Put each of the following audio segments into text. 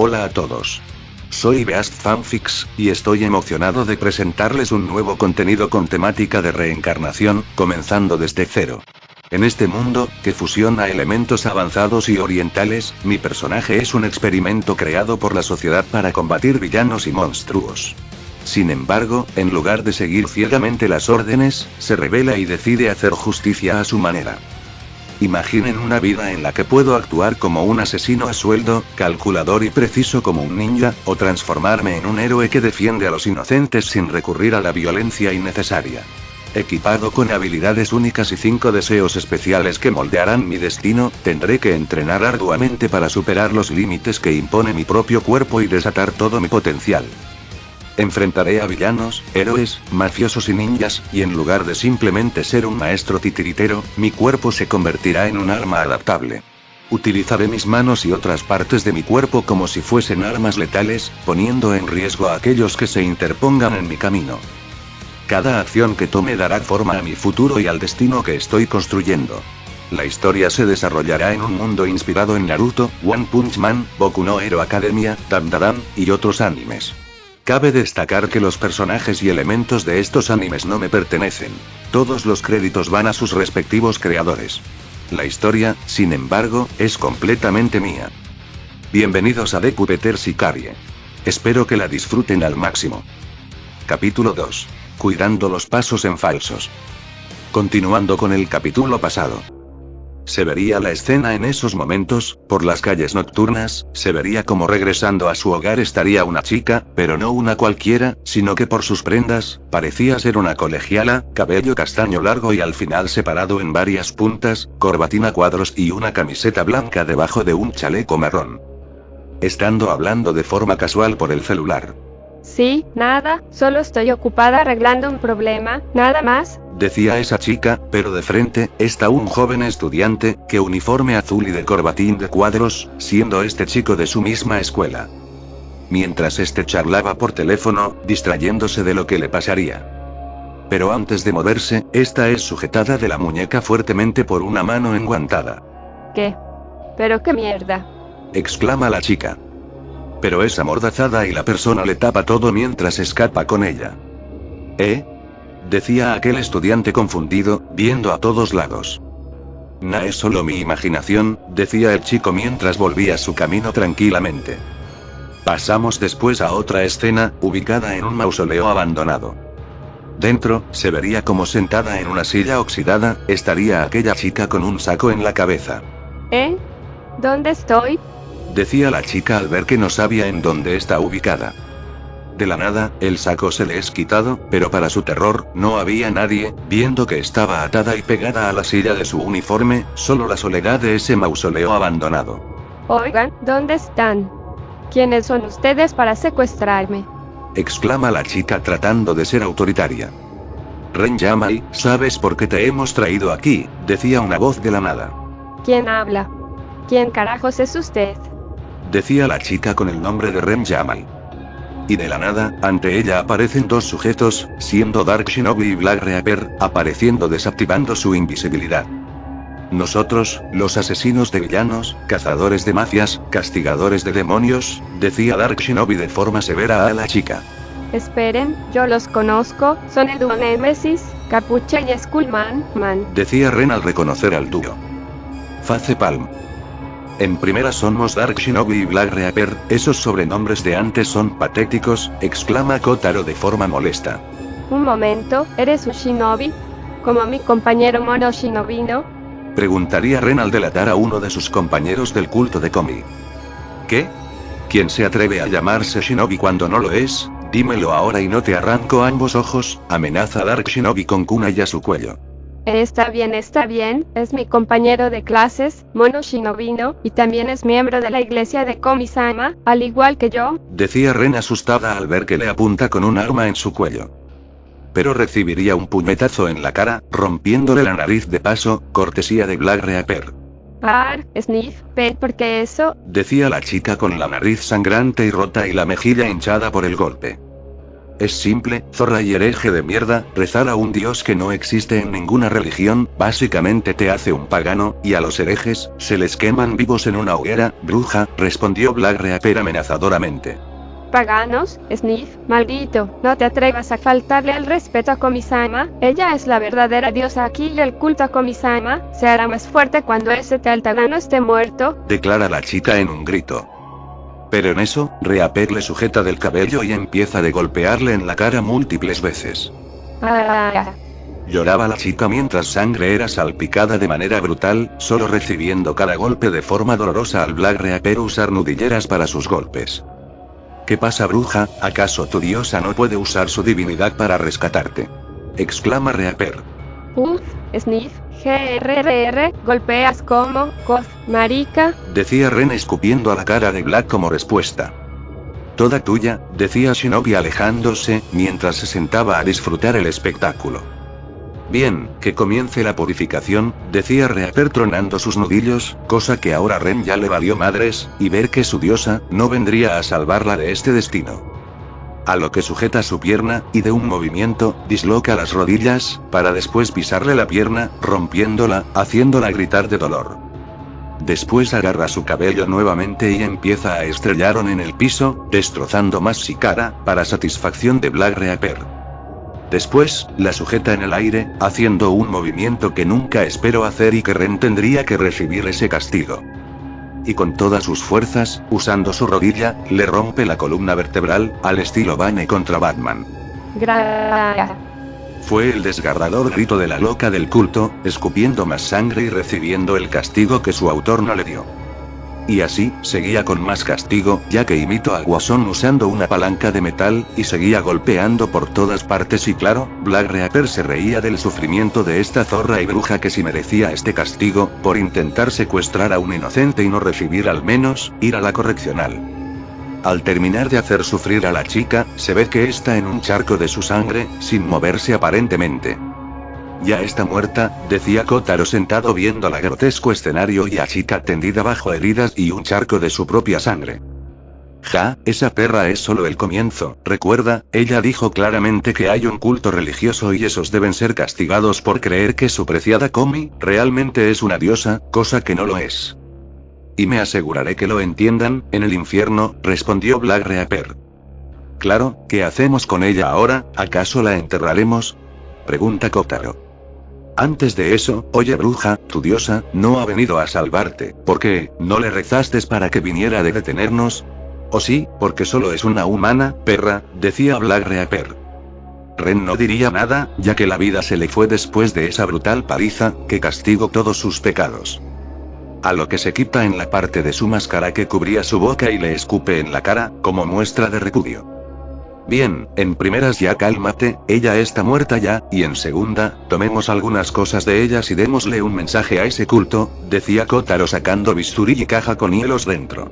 Hola a todos. Soy Beast Fanfics, y estoy emocionado de presentarles un nuevo contenido con temática de reencarnación, comenzando desde cero. En este mundo, que fusiona elementos avanzados y orientales, mi personaje es un experimento creado por la sociedad para combatir villanos y monstruos. Sin embargo, en lugar de seguir ciegamente las órdenes, se rebela y decide hacer justicia a su manera. Imaginen una vida en la que puedo actuar como un asesino a sueldo, calculador y preciso como un ninja, o transformarme en un héroe que defiende a los inocentes sin recurrir a la violencia innecesaria. Equipado con habilidades únicas y 5 deseos especiales que moldearán mi destino, tendré que entrenar arduamente para superar los límites que impone mi propio cuerpo y desatar todo mi potencial. Enfrentaré a villanos, héroes, mafiosos y ninjas, y en lugar de simplemente ser un maestro titiritero, mi cuerpo se convertirá en un arma adaptable. Utilizaré mis manos y otras partes de mi cuerpo como si fuesen armas letales, poniendo en riesgo a aquellos que se interpongan en mi camino. Cada acción que tome dará forma a mi futuro y al destino que estoy construyendo. La historia se desarrollará en un mundo inspirado en Naruto, One Punch Man, Boku no Hero Academia, Dandadan, y otros animes. Cabe destacar que los personajes y elementos de estos animes no me pertenecen. Todos los créditos van a sus respectivos creadores. La historia, sin embargo, es completamente mía. Bienvenidos a Deku Peter Sicarie. Espero que la disfruten al máximo. Capítulo 2. Cuidando los pasos en falsos. Continuando con el capítulo pasado. Se vería la escena en esos momentos, por las calles nocturnas, se vería como regresando a su hogar estaría una chica, pero no una cualquiera, sino que por sus prendas, parecía ser una colegiala, cabello castaño largo y al final separado en varias puntas, corbatina a cuadros y una camiseta blanca debajo de un chaleco marrón. Estando hablando de forma casual por el celular. Sí, nada, solo estoy ocupada arreglando un problema, nada más. Decía esa chica, pero de frente, está un joven estudiante, que uniforme azul y de corbatín de cuadros, siendo este chico de su misma escuela. Mientras este charlaba por teléfono, distrayéndose de lo que le pasaría. Pero antes de moverse, esta es sujetada de la muñeca fuertemente por una mano enguantada. ¿Qué? ¿Pero qué mierda? Exclama la chica. Pero es amordazada y la persona le tapa todo mientras escapa con ella. Decía aquel estudiante confundido, viendo a todos lados. No es solo mi imaginación, decía el chico mientras volvía su camino tranquilamente. Pasamos después a otra escena, ubicada en un mausoleo abandonado. Dentro, se vería como sentada en una silla oxidada, estaría aquella chica con un saco en la cabeza. ¿Dónde estoy? Decía la chica al ver que no sabía en dónde está ubicada. De la nada, el saco se le es quitado, pero para su terror, no había nadie, viendo que estaba atada y pegada a la silla de su uniforme, solo la soledad de ese mausoleo abandonado. Oigan, ¿dónde están? ¿Quiénes son ustedes para secuestrarme? Exclama la chica tratando de ser autoritaria. Ren Yamai, ¿sabes por qué te hemos traído aquí? Decía una voz de la nada. ¿Quién habla? ¿Quién carajos es usted? Decía la chica con el nombre de Ren Yamai. Y de la nada, ante ella aparecen dos sujetos, siendo Dark Shinobi y Black Reaper, apareciendo desactivando su invisibilidad. Nosotros, los asesinos de villanos, cazadores de mafias, castigadores de demonios, decía Dark Shinobi de forma severa a la chica. Esperen, yo los conozco, son el dúo Nemesis, Capucha y Skullman, decía Ren al reconocer al dúo. Face Palm. En primera somos Dark Shinobi y Black Reaper, esos sobrenombres de antes son patéticos, exclama Kotaro de forma molesta. Un momento, ¿eres un shinobi? ¿Como mi compañero Mono Shinobi, no? Preguntaría Ren al delatar a uno de sus compañeros del culto de Komi. ¿Qué? ¿Quién se atreve a llamarse shinobi cuando no lo es? Dímelo ahora y no te arranco ambos ojos, amenaza Dark Shinobi con kunai a su cuello. Está bien, es mi compañero de clases, Mono Shinobino, y también es miembro de la iglesia de Komi-sama, al igual que yo, decía Ren asustada al ver que le apunta con un arma en su cuello. Pero recibiría un puñetazo en la cara, rompiéndole la nariz de paso, cortesía de Black Reaper. Sniff, porque eso, decía la chica con la nariz sangrante y rota y la mejilla hinchada por el golpe. Es simple, zorra y hereje de mierda, rezar a un dios que no existe en ninguna religión, básicamente te hace un pagano, y a los herejes, se les queman vivos en una hoguera, bruja, respondió Black Reaper amenazadoramente. Paganos, Sniff, maldito, no te atrevas a faltarle al respeto a Komi-sama, ella es la verdadera diosa aquí y el culto a Komi-sama se hará más fuerte cuando ese tal Tadano esté muerto, declara la chica en un grito. Pero en eso, Reaper le sujeta del cabello y empieza de golpearle en la cara múltiples veces. Lloraba la chica mientras sangre era salpicada de manera brutal, solo recibiendo cada golpe de forma dolorosa al Black Reaper usar nudilleras para sus golpes. ¿Qué pasa, bruja? ¿Acaso tu diosa no puede usar su divinidad para rescatarte? Exclama Reaper. Sniff, GRRR, golpeas como, marica, decía Ren escupiendo a la cara de Black como respuesta. Toda tuya, decía Shinobi alejándose, mientras se sentaba a disfrutar el espectáculo. Bien, que comience la purificación, decía Reaper tronando sus nudillos, cosa que ahora Ren ya le valió madres, y ver que su diosa no vendría a salvarla de este destino. A lo que sujeta su pierna, y de un movimiento, disloca las rodillas, para después pisarle la pierna, rompiéndola, haciéndola gritar de dolor. Después agarra su cabello nuevamente y empieza a estrellarlo en el piso, destrozando más su cara, para satisfacción de Black Reaper. Después, la sujeta en el aire, haciendo un movimiento que nunca esperó hacer y que Ren tendría que recibir ese castigo. Y con todas sus fuerzas, usando su rodilla, le rompe la columna vertebral, al estilo Bane contra Batman. Fue el desgarrador grito de la loca del culto, escupiendo más sangre y recibiendo el castigo que su autor no le dio. Y así, seguía con más castigo, ya que imitó a Guasón usando una palanca de metal, y seguía golpeando por todas partes y claro, Black Reaper se reía del sufrimiento de esta zorra y bruja que si merecía este castigo, por intentar secuestrar a un inocente y no recibir al menos, ir a la correccional. Al terminar de hacer sufrir a la chica, se ve que está en un charco de su sangre, sin moverse aparentemente. Ya está muerta, decía Kotaro sentado viendo la grotesco escenario y a chica tendida bajo heridas y un charco de su propia sangre. Ja, esa perra es solo el comienzo, recuerda, ella dijo claramente que hay un culto religioso y esos deben ser castigados por creer que su preciada Komi, realmente es una diosa, cosa que no lo es. Y me aseguraré que lo entiendan, en el infierno, respondió Black Reaper. Claro, ¿qué hacemos con ella ahora? ¿Acaso la enterraremos? Pregunta Kotaro. Antes de eso, oye bruja, tu diosa, no ha venido a salvarte, ¿por qué, no le rezaste para que viniera de detenernos? ¿O sí, porque solo es una humana, perra? Decía Black Reaper. Ren no diría nada, ya que la vida se le fue después de esa brutal paliza, que castigó todos sus pecados. A lo que se quita en la parte de su máscara que cubría su boca y le escupe en la cara, como muestra de repudio. Bien, en primeras ya cálmate, ella está muerta ya, y en segunda, tomemos algunas cosas de ellas y démosle un mensaje a ese culto, decía Kotaro sacando bisturí y caja con hielos dentro.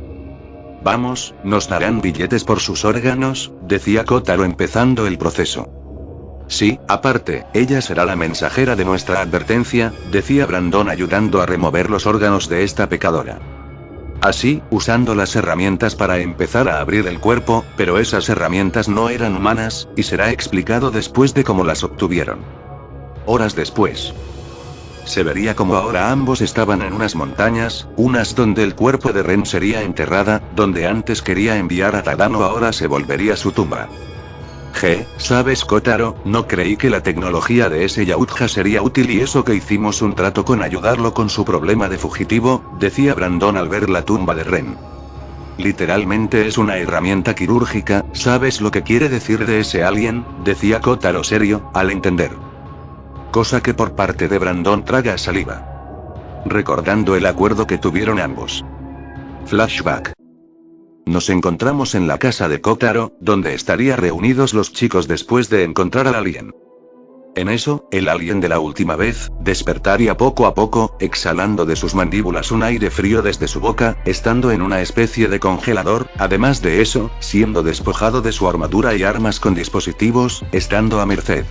Vamos, nos darán billetes por sus órganos, decía Kotaro empezando el proceso. Sí, aparte, ella será la mensajera de nuestra advertencia, decía Brandon ayudando a remover los órganos de esta pecadora. Así, usando las herramientas para empezar a abrir el cuerpo, pero esas herramientas no eran humanas, y será explicado después de cómo las obtuvieron. Horas después. Se vería como ahora ambos estaban en unas montañas, unas donde el cuerpo de Ren sería enterrada, donde antes quería enviar a Tadano ahora se volvería su tumba. ¿Sabes Kotaro? No creí que la tecnología de ese Yautja sería útil y eso que hicimos un trato con ayudarlo con su problema de fugitivo, decía Brandon al ver la tumba de Ren. Literalmente es una herramienta quirúrgica, ¿sabes lo que quiere decir de ese alien? Decía Kotaro serio, al entender. Cosa que por parte de Brandon traga saliva. Recordando el acuerdo que tuvieron ambos. Flashback. Nos encontramos en la casa de Kotaro, donde estarían reunidos los chicos después de encontrar al alien. En eso, el alien de la última vez, despertaría poco a poco, exhalando de sus mandíbulas un aire frío desde su boca, estando en una especie de congelador, además de eso, siendo despojado de su armadura y armas con dispositivos, estando a merced.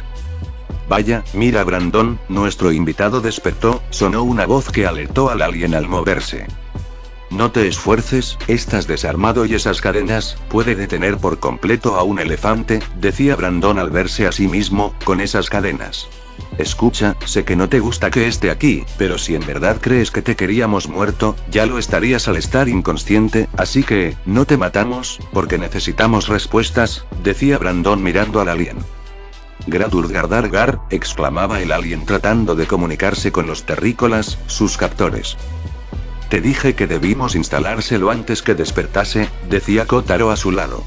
Vaya, mira Brandon, nuestro invitado despertó, sonó una voz que alertó al alien al moverse. No te esfuerces, estás desarmado y esas cadenas, puede detener por completo a un elefante, decía Brandon al verse a sí mismo, con esas cadenas. Escucha, sé que no te gusta que esté aquí, pero si en verdad crees que te queríamos muerto, ya lo estarías al estar inconsciente, así que, no te matamos, porque necesitamos respuestas, decía Brandon mirando al alien. Gradurgardargar, exclamaba el alien tratando de comunicarse con los terrícolas, sus captores. Te dije que debimos instalárselo antes que despertase, decía Kotaro a su lado.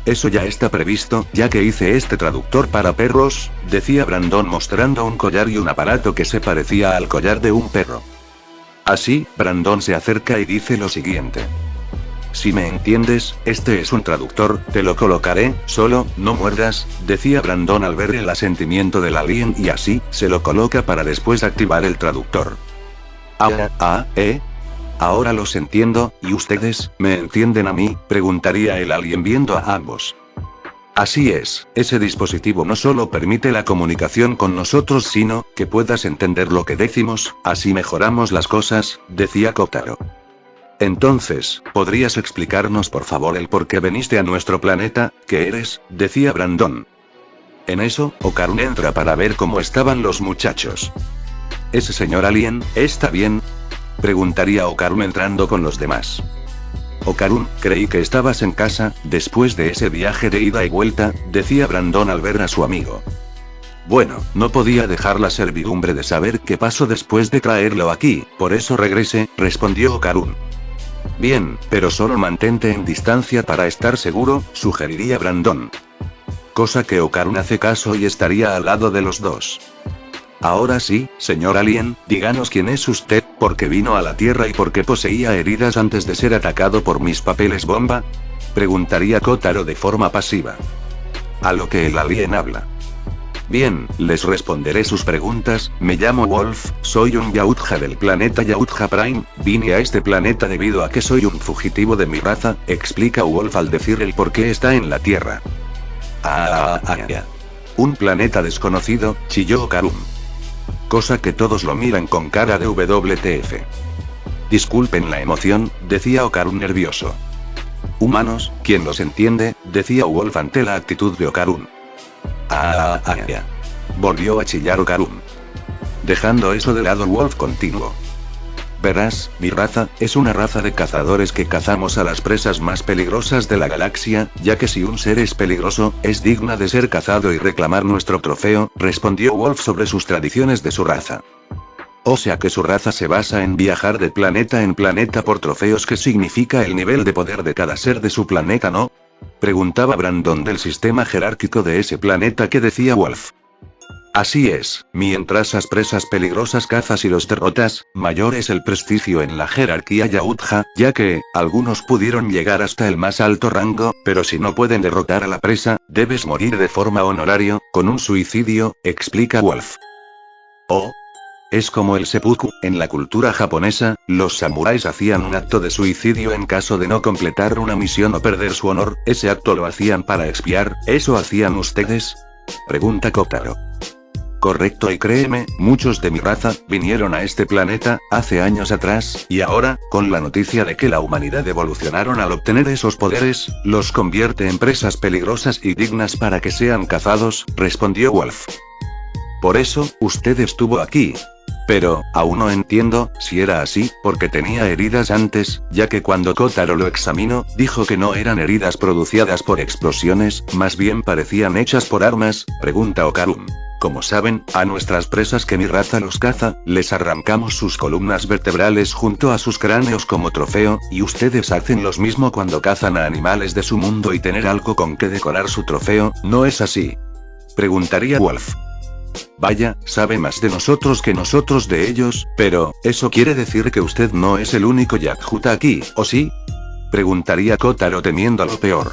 Eso ya está previsto, ya que hice este traductor para perros, decía Brandon mostrando un collar y un aparato que se parecía al collar de un perro. Así, Brandon se acerca y dice lo siguiente. Si me entiendes, este es un traductor, te lo colocaré, solo, no muerdas, decía Brandon al ver el asentimiento del alien y así, se lo coloca para después activar el traductor. Ahora los entiendo, ¿y ustedes, me entienden a mí?, preguntaría el alien viendo a ambos. Así es, ese dispositivo no solo permite la comunicación con nosotros sino, que puedas entender lo que decimos, así mejoramos las cosas, decía Kotaro. Entonces, ¿podrías explicarnos por favor el por qué viniste a nuestro planeta, qué eres?, decía Brandon. En eso, Okarun entra para ver cómo estaban los muchachos. ¿Ese señor alien, está bien?, preguntaría Okarun entrando con los demás. Okarun, creí que estabas en casa, después de ese viaje de ida y vuelta, decía Brandon al ver a su amigo. Bueno, no podía dejar la servidumbre de saber qué pasó después de traerlo aquí, por eso regresé, respondió Okarun. Bien, pero solo mantente en distancia para estar seguro, sugeriría Brandon. Cosa que Okarun hace caso y estaría al lado de los dos. Ahora sí, señor alien, díganos quién es usted, por qué vino a la Tierra y por qué poseía heridas antes de ser atacado por mis papeles bomba, preguntaría Kotaro de forma pasiva. A lo que el alien habla. Bien, les responderé sus preguntas, me llamo Wolf, soy un Yautja del planeta Yautja Prime, vine a este planeta debido a que soy un fugitivo de mi raza, explica Wolf al decir el por qué está en la Tierra. Un planeta desconocido, chilló Okarun. Cosa que todos lo miran con cara de WTF. Disculpen la emoción, decía Okarun nervioso. Humanos, ¿quién los entiende?, decía Wolf ante la actitud de Okarun. Volvió a chillar Okarun. Dejando eso de lado, Wolf continuó. Verás, mi raza, es una raza de cazadores que cazamos a las presas más peligrosas de la galaxia, ya que si un ser es peligroso, es digna de ser cazado y reclamar nuestro trofeo, respondió Wolf sobre sus tradiciones de su raza. O sea que su raza se basa en viajar de planeta en planeta por trofeos, ¿qué significa el nivel de poder de cada ser de su planeta, no?, preguntaba Brandon del sistema jerárquico de ese planeta que decía Wolf. Así es, mientras las presas peligrosas cazas y los derrotas, mayor es el prestigio en la jerarquía Yautja, ya que, algunos pudieron llegar hasta el más alto rango, pero si no pueden derrotar a la presa, debes morir de forma honorario, con un suicidio, explica Wolf. Oh. Es como el seppuku, en la cultura japonesa, los samuráis hacían un acto de suicidio en caso de no completar una misión o perder su honor, ese acto lo hacían para expiar, ¿eso hacían ustedes?, pregunta Kotaro. Correcto, y créeme, muchos de mi raza, vinieron a este planeta, hace años atrás, y ahora, con la noticia de que la humanidad evolucionaron al obtener esos poderes, los convierte en presas peligrosas y dignas para que sean cazados, respondió Wolf. Por eso, usted estuvo aquí. Pero, aún no entiendo, si era así, porque tenía heridas antes, ya que cuando Kotaro lo examinó, dijo que no eran heridas producidas por explosiones, más bien parecían hechas por armas, pregunta Okarun. Como saben, a nuestras presas que mi raza los caza, les arrancamos sus columnas vertebrales junto a sus cráneos como trofeo, y ustedes hacen lo mismo cuando cazan a animales de su mundo y tener algo con que decorar su trofeo, ¿no es así?, preguntaría Wolf. Vaya, sabe más de nosotros que nosotros de ellos, pero, ¿eso quiere decir que usted no es el único Yautja aquí, o sí?, preguntaría Kotaro temiendo a lo peor.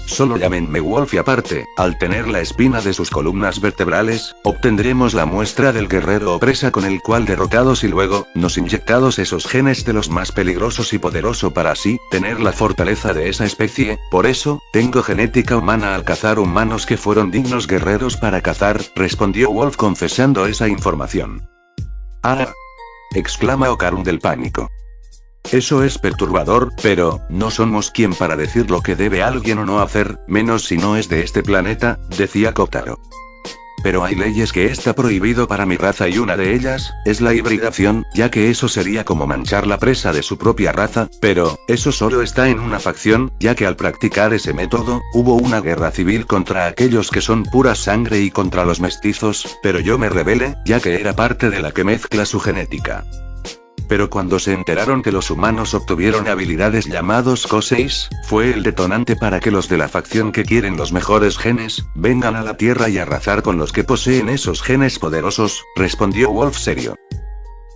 Solo llámenme Wolf y aparte, al tener la espina de sus columnas vertebrales, obtendremos la muestra del guerrero o presa con el cual derrotados y luego, nos inyectados esos genes de los más peligrosos y poderoso para así, tener la fortaleza de esa especie, por eso, tengo genética humana al cazar humanos que fueron dignos guerreros para cazar, respondió Wolf confesando esa información. ¡Ah! Exclama Okarun del pánico. Eso es perturbador, pero, no somos quien para decir lo que debe alguien o no hacer, menos si no es de este planeta, decía Kotaro. Pero hay leyes que está prohibido para mi raza y una de ellas, es la hibridación, ya que eso sería como manchar la presa de su propia raza, pero, eso solo está en una facción, ya que al practicar ese método, hubo una guerra civil contra aquellos que son pura sangre y contra los mestizos, pero yo me rebelé, ya que era parte de la que mezcla su genética. Pero cuando se enteraron que los humanos obtuvieron habilidades llamados Koseis, fue el detonante para que los de la facción que quieren los mejores genes, vengan a la Tierra y arrasar con los que poseen esos genes poderosos, respondió Wolf serio.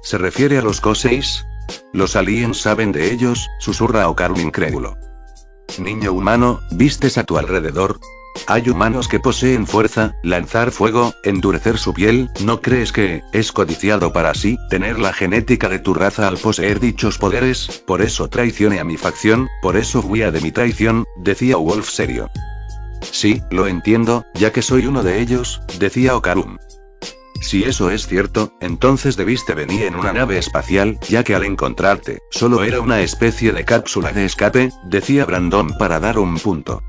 ¿Se refiere a los Koseis? ¿Los aliens saben de ellos?, susurra Okarun incrédulo. Niño humano, ¿vistes a tu alrededor? Hay humanos que poseen fuerza, lanzar fuego, endurecer su piel, ¿no crees que es codiciado para sí tener la genética de tu raza al poseer dichos poderes? Por eso traicioné a mi facción, por eso huía de mi traición, decía Wolf serio. Sí, lo entiendo, ya que soy uno de ellos, decía Okarun. Si eso es cierto, entonces debiste venir en una nave espacial, ya que al encontrarte, solo era una especie de cápsula de escape, decía Brandon para dar un punto.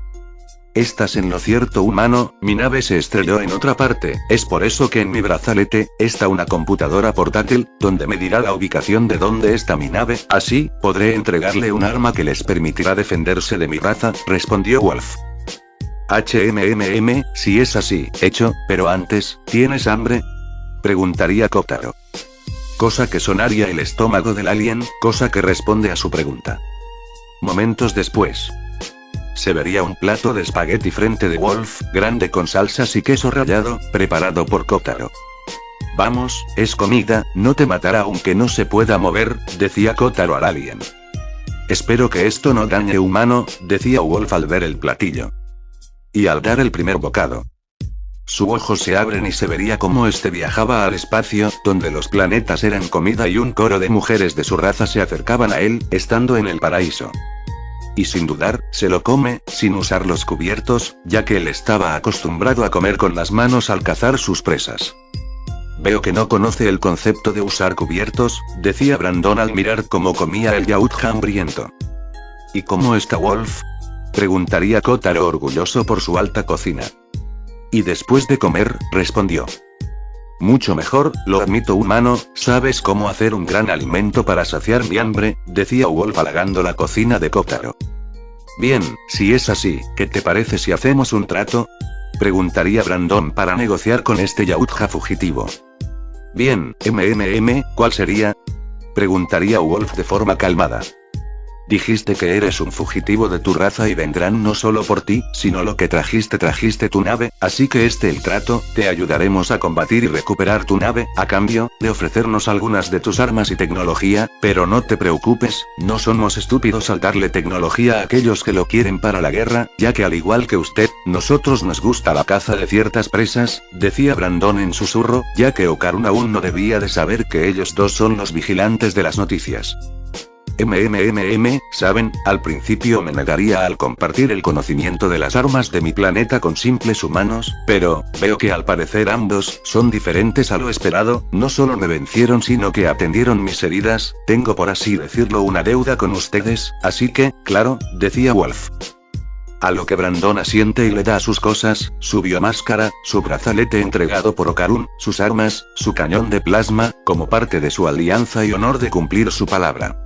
Estás en lo cierto, humano, mi nave se estrelló en otra parte, es por eso que en mi brazalete, está una computadora portátil, donde me dirá la ubicación de dónde está mi nave, así, podré entregarle un arma que les permitirá defenderse de mi raza, respondió Wolf. Si es así, hecho, pero antes, ¿tienes hambre?, preguntaría Kotaro. Cosa que sonaría el estómago del alien, cosa que responde a su pregunta. Momentos después. Se vería un plato de espagueti frente de Wolf, grande con salsas y queso rallado, preparado por Kotaro. Vamos, es comida, no te matará aunque no se pueda mover, decía Kotaro al alien. Espero que esto no dañe humano, decía Wolf al ver el platillo. Y al dar el primer bocado. Sus ojos se abren y se vería como este viajaba al espacio, donde los planetas eran comida y un coro de mujeres de su raza se acercaban a él, estando en el paraíso. Y sin dudar, se lo come, sin usar los cubiertos, ya que él estaba acostumbrado a comer con las manos al cazar sus presas. Veo que no conoce el concepto de usar cubiertos, decía Brandon al mirar cómo comía el yaut hambriento. ¿Y cómo está Wolf?, preguntaría Kotaro orgulloso por su alta cocina. Y después de comer, respondió. Mucho mejor, lo admito humano, sabes cómo hacer un gran alimento para saciar mi hambre, decía Wolf halagando la cocina de Kotaro. Bien, si es así, ¿qué te parece si hacemos un trato?, preguntaría Brandon para negociar con este yautja fugitivo. Bien, ¿cuál sería?, preguntaría Wolf de forma calmada. Dijiste que eres un fugitivo de tu raza y vendrán no solo por ti, sino lo que trajiste tu nave, así que el trato, te ayudaremos a combatir y recuperar tu nave, a cambio, de ofrecernos algunas de tus armas y tecnología, pero no te preocupes, no somos estúpidos al darle tecnología a aquellos que lo quieren para la guerra, ya que al igual que usted, nosotros nos gusta la caza de ciertas presas, decía Brandon en susurro, ya que Okarun aún no debía de saber que ellos dos son los vigilantes de las noticias. ¿Saben? Al principio me negaría al compartir el conocimiento de las armas de mi planeta con simples humanos, pero, veo que al parecer ambos, son diferentes a lo esperado, no solo me vencieron sino que atendieron mis heridas, tengo por así decirlo una deuda con ustedes, así que, claro, decía Wolf. A lo que Brandon asiente y le da sus cosas, su biomáscara, su brazalete entregado por Okarun, sus armas, su cañón de plasma, como parte de su alianza y honor de cumplir su palabra.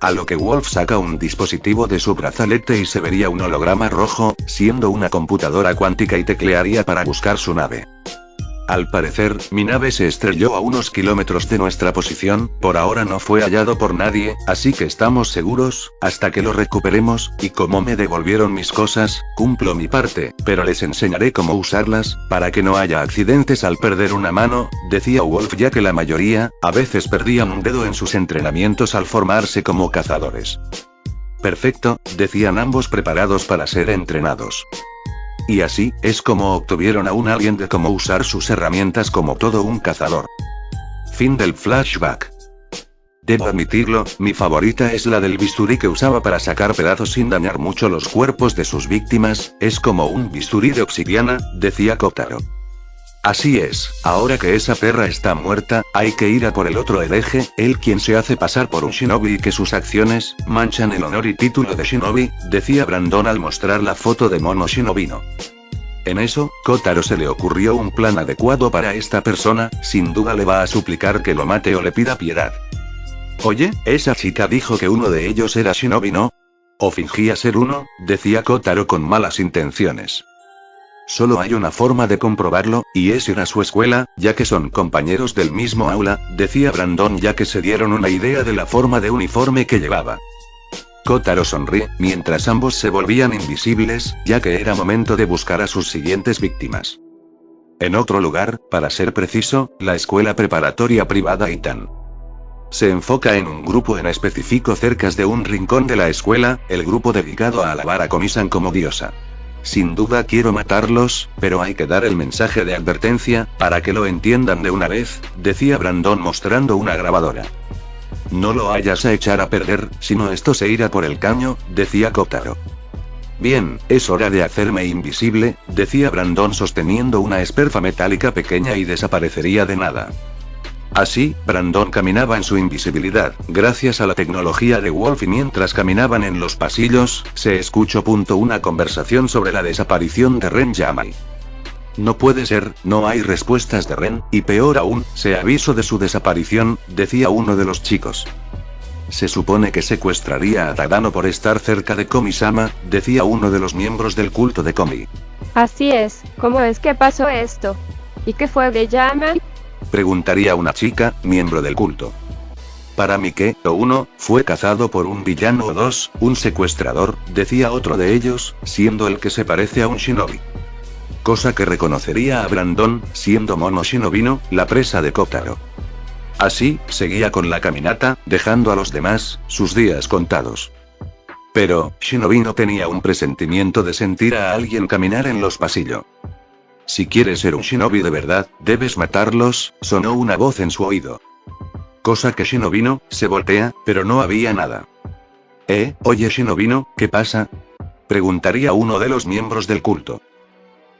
A lo que Wolf saca un dispositivo de su brazalete y se vería un holograma rojo, siendo una computadora cuántica y teclearía para buscar su nave. Al parecer, mi nave se estrelló a unos kilómetros de nuestra posición, por ahora no fue hallado por nadie, así que estamos seguros, hasta que lo recuperemos, y como me devolvieron mis cosas, cumplo mi parte, pero les enseñaré cómo usarlas, para que no haya accidentes al perder una mano, decía Wolf ya que la mayoría, a veces perdían un dedo en sus entrenamientos al formarse como cazadores. Perfecto, decían ambos preparados para ser entrenados. Y así, es como obtuvieron a un alien de cómo usar sus herramientas como todo un cazador. Fin del flashback. Debo admitirlo, mi favorita es la del bisturí que usaba para sacar pedazos sin dañar mucho los cuerpos de sus víctimas, es como un bisturí de obsidiana, decía Kotaro. Así es, ahora que esa perra está muerta, hay que ir a por el otro hereje, el quien se hace pasar por un shinobi y que sus acciones manchan el honor y título de shinobi, decía Brandon al mostrar la foto de Mono Shinobino. En eso, Kotaro se le ocurrió un plan adecuado para esta persona, sin duda le va a suplicar que lo mate o le pida piedad. Oye, esa chica dijo que uno de ellos era shinobi, ¿no? O fingía ser uno, decía Kotaro con malas intenciones. Solo hay una forma de comprobarlo, y es ir a su escuela, ya que son compañeros del mismo aula, decía Brandon ya que se dieron una idea de la forma de uniforme que llevaba. Kotaro sonríe, mientras ambos se volvían invisibles, ya que era momento de buscar a sus siguientes víctimas. En otro lugar, para ser preciso, la escuela preparatoria privada Itan. Se enfoca en un grupo en específico cerca de un rincón de la escuela, el grupo dedicado a alabar a Komi-san como diosa. Sin duda quiero matarlos, pero hay que dar el mensaje de advertencia, para que lo entiendan de una vez, decía Brandon mostrando una grabadora. No lo vayas a echar a perder, sino esto se irá por el caño, decía Kotaro. Bien, es hora de hacerme invisible, decía Brandon sosteniendo una esperfa metálica pequeña y desaparecería de nada. Así, Brandon caminaba en su invisibilidad, gracias a la tecnología de Wolf y mientras caminaban en los pasillos, se escuchó una conversación sobre la desaparición de Ren Yamai. No puede ser, no hay respuestas de Ren, y peor aún, se avisó de su desaparición, decía uno de los chicos. Se supone que secuestraría a Tadano por estar cerca de Komi-sama, decía uno de los miembros del culto de Komi. Así es, ¿cómo es que pasó esto? ¿Y qué fue de Yamai? Preguntaría una chica, miembro del culto. Para mí que, o uno, fue cazado por un villano o dos, un secuestrador, decía otro de ellos, siendo el que se parece a un shinobi. Cosa que reconocería a Brandon, siendo Mono Shinobino, la presa de Kotaro. Así, seguía con la caminata, dejando a los demás, sus días contados. Pero, Shinobino tenía un presentimiento de sentir a alguien caminar en los pasillos. Si quieres ser un shinobi de verdad, debes matarlos, sonó una voz en su oído. Cosa que Shinobino, se voltea, pero no había nada. Oye Shinobino, ¿qué pasa? Preguntaría uno de los miembros del culto.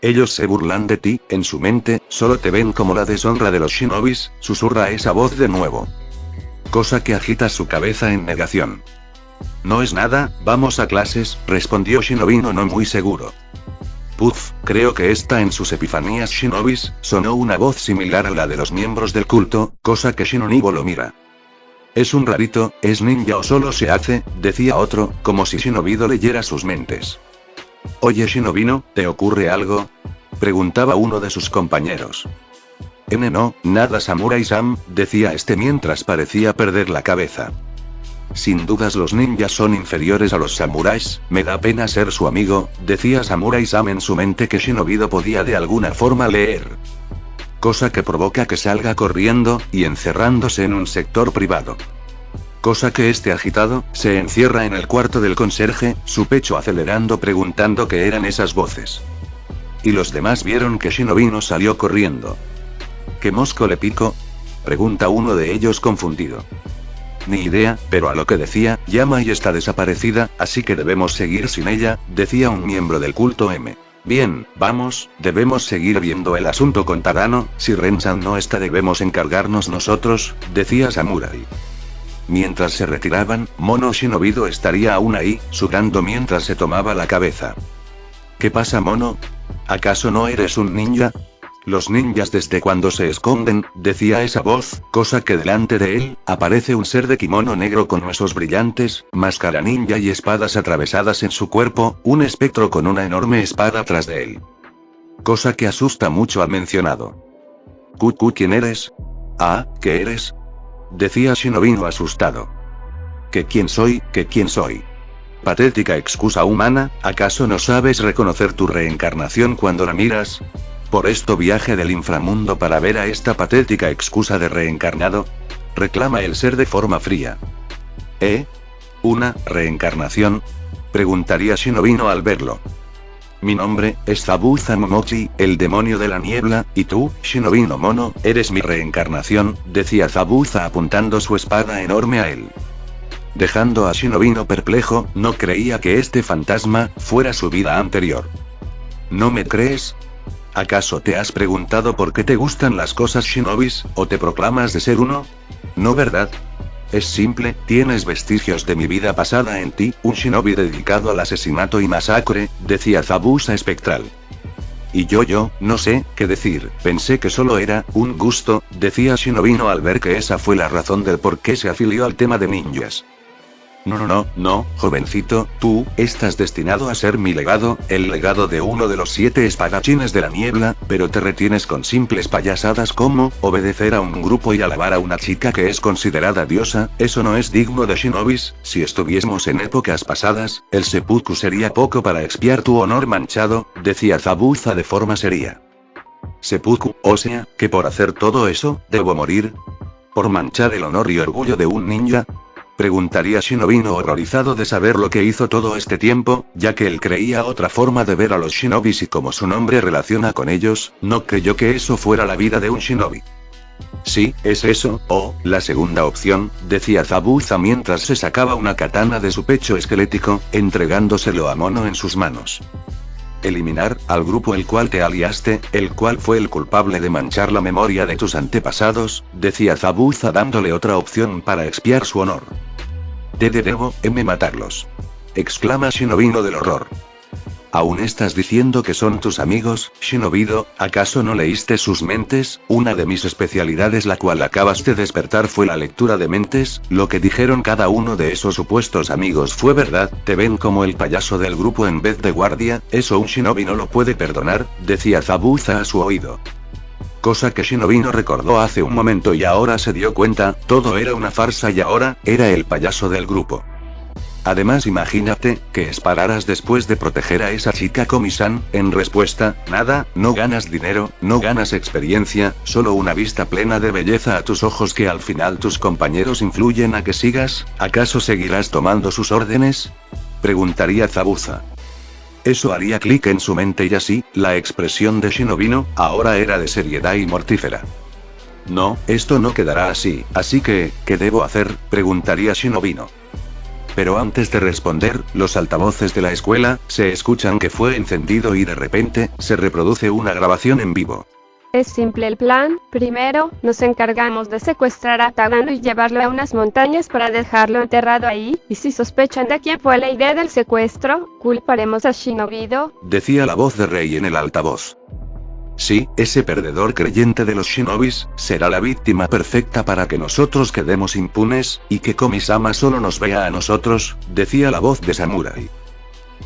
Ellos se burlan de ti, en su mente, solo te ven como la deshonra de los shinobis, susurra esa voz de nuevo. Cosa que agita su cabeza en negación. No es nada, vamos a clases, respondió Shinobino no muy seguro. Puf, creo que está en sus epifanías shinobis, sonó una voz similar a la de los miembros del culto, cosa que Shinonibo lo mira. Es un rarito, es ninja o solo se hace, decía otro, como si Shinobido leyera sus mentes. Oye Shinobino, ¿te ocurre algo? Preguntaba uno de sus compañeros. No, nada Samurai-san, decía este mientras parecía perder la cabeza. Sin dudas los ninjas son inferiores a los samuráis, me da pena ser su amigo, decía Samurai-san en su mente que Shinobido podía de alguna forma leer. Cosa que provoca que salga corriendo, y encerrándose en un sector privado. Cosa que este agitado, se encierra en el cuarto del conserje, su pecho acelerando preguntando qué eran esas voces. Y los demás vieron que Shinobino salió corriendo. ¿Qué mosco le pico? Pregunta uno de ellos confundido. Ni idea, pero a lo que decía, Yamai está desaparecida, así que debemos seguir sin ella, decía un miembro del culto M. Bien, vamos, debemos seguir viendo el asunto con Tadano, si Ren-san no está debemos encargarnos nosotros, decía Samurai. Mientras se retiraban, Mono Shinobido estaría aún ahí, sudando mientras se tomaba la cabeza. ¿Qué pasa Mono? ¿Acaso no eres un ninja? Los ninjas desde cuando se esconden, decía esa voz, cosa que delante de él, aparece un ser de kimono negro con huesos brillantes, máscara ninja y espadas atravesadas en su cuerpo, un espectro con una enorme espada tras de él. Cosa que asusta mucho al mencionado. ¿Quién eres? Ah, ¿qué eres? Decía Shinobino asustado. ¿Que quién soy? ¿Que quién soy? Patética excusa humana, ¿acaso no sabes reconocer tu reencarnación cuando la miras? ¿Por esto viaje del inframundo para ver a esta patética excusa de reencarnado? Reclama el ser de forma fría. ¿Una reencarnación? Preguntaría Shinobino al verlo. Mi nombre es Zabuza Momochi, el demonio de la niebla, y tú, Shinobino Mono, eres mi reencarnación, decía Zabuza apuntando su espada enorme a él. Dejando a Shinobino perplejo, no creía que este fantasma fuera su vida anterior. ¿No me crees? ¿Acaso te has preguntado por qué te gustan las cosas shinobis, o te proclamas de ser uno? ¿No, verdad? Es simple, tienes vestigios de mi vida pasada en ti, un shinobi dedicado al asesinato y masacre, decía Zabuza espectral. Y yo, no sé qué decir, pensé que solo era un gusto, decía Shinobino al ver que esa fue la razón del por qué se afilió al tema de ninjas. No, jovencito, tú, estás destinado a ser mi legado, el legado de uno de los 7 espadachines de la niebla, pero te retienes con simples payasadas como, obedecer a un grupo y alabar a una chica que es considerada diosa, eso no es digno de shinobis. Si estuviésemos en épocas pasadas, el seppuku sería poco para expiar tu honor manchado, decía Zabuza de forma seria. ¿Seppuku, o sea, que por hacer todo eso, debo morir? ¿Por manchar el honor y orgullo de un ninja? Preguntaría Shinobino horrorizado de saber lo que hizo todo este tiempo, ya que él creía otra forma de ver a los shinobis y como su nombre relaciona con ellos, no creyó que eso fuera la vida de un shinobi. Sí, es eso, o, la segunda opción, decía Zabuza mientras se sacaba una katana de su pecho esquelético, entregándoselo a Mono en sus manos. Eliminar al grupo el cual te aliaste, el cual fue el culpable de manchar la memoria de tus antepasados, decía Zabuza dándole otra opción para expiar su honor. Debo matarlos. Exclama Shinobino del horror. ¿Aún estás diciendo que son tus amigos, Shinobido? ¿Acaso no leíste sus mentes? Una de mis especialidades la cual acabas de despertar fue la lectura de mentes, lo que dijeron cada uno de esos supuestos amigos fue verdad, te ven como el payaso del grupo en vez de guardia, eso un shinobi no lo puede perdonar, decía Zabuza a su oído. Cosa que Shinobino recordó hace un momento y ahora se dio cuenta, todo era una farsa y ahora, era el payaso del grupo. Además imagínate, que esperaras después de proteger a esa chica Komi-san, en respuesta, nada, no ganas dinero, no ganas experiencia, solo una vista plena de belleza a tus ojos que al final tus compañeros influyen a que sigas, ¿acaso seguirás tomando sus órdenes? Preguntaría Zabuza. Eso haría clic en su mente y así, la expresión de Shinobino, ahora era de seriedad y mortífera. No, esto no quedará así que, ¿qué debo hacer? Preguntaría Shinobino. Pero antes de responder, los altavoces de la escuela, se escuchan que fue encendido y de repente, se reproduce una grabación en vivo. Es simple el plan, primero, nos encargamos de secuestrar a Tadano y llevarlo a unas montañas para dejarlo enterrado ahí, y si sospechan de quién fue la idea del secuestro, culparemos a Shinobido, decía la voz de Rei en el altavoz. Sí, ese perdedor creyente de los shinobis, será la víctima perfecta para que nosotros quedemos impunes, y que Komi-sama solo nos vea a nosotros, decía la voz de Samurai.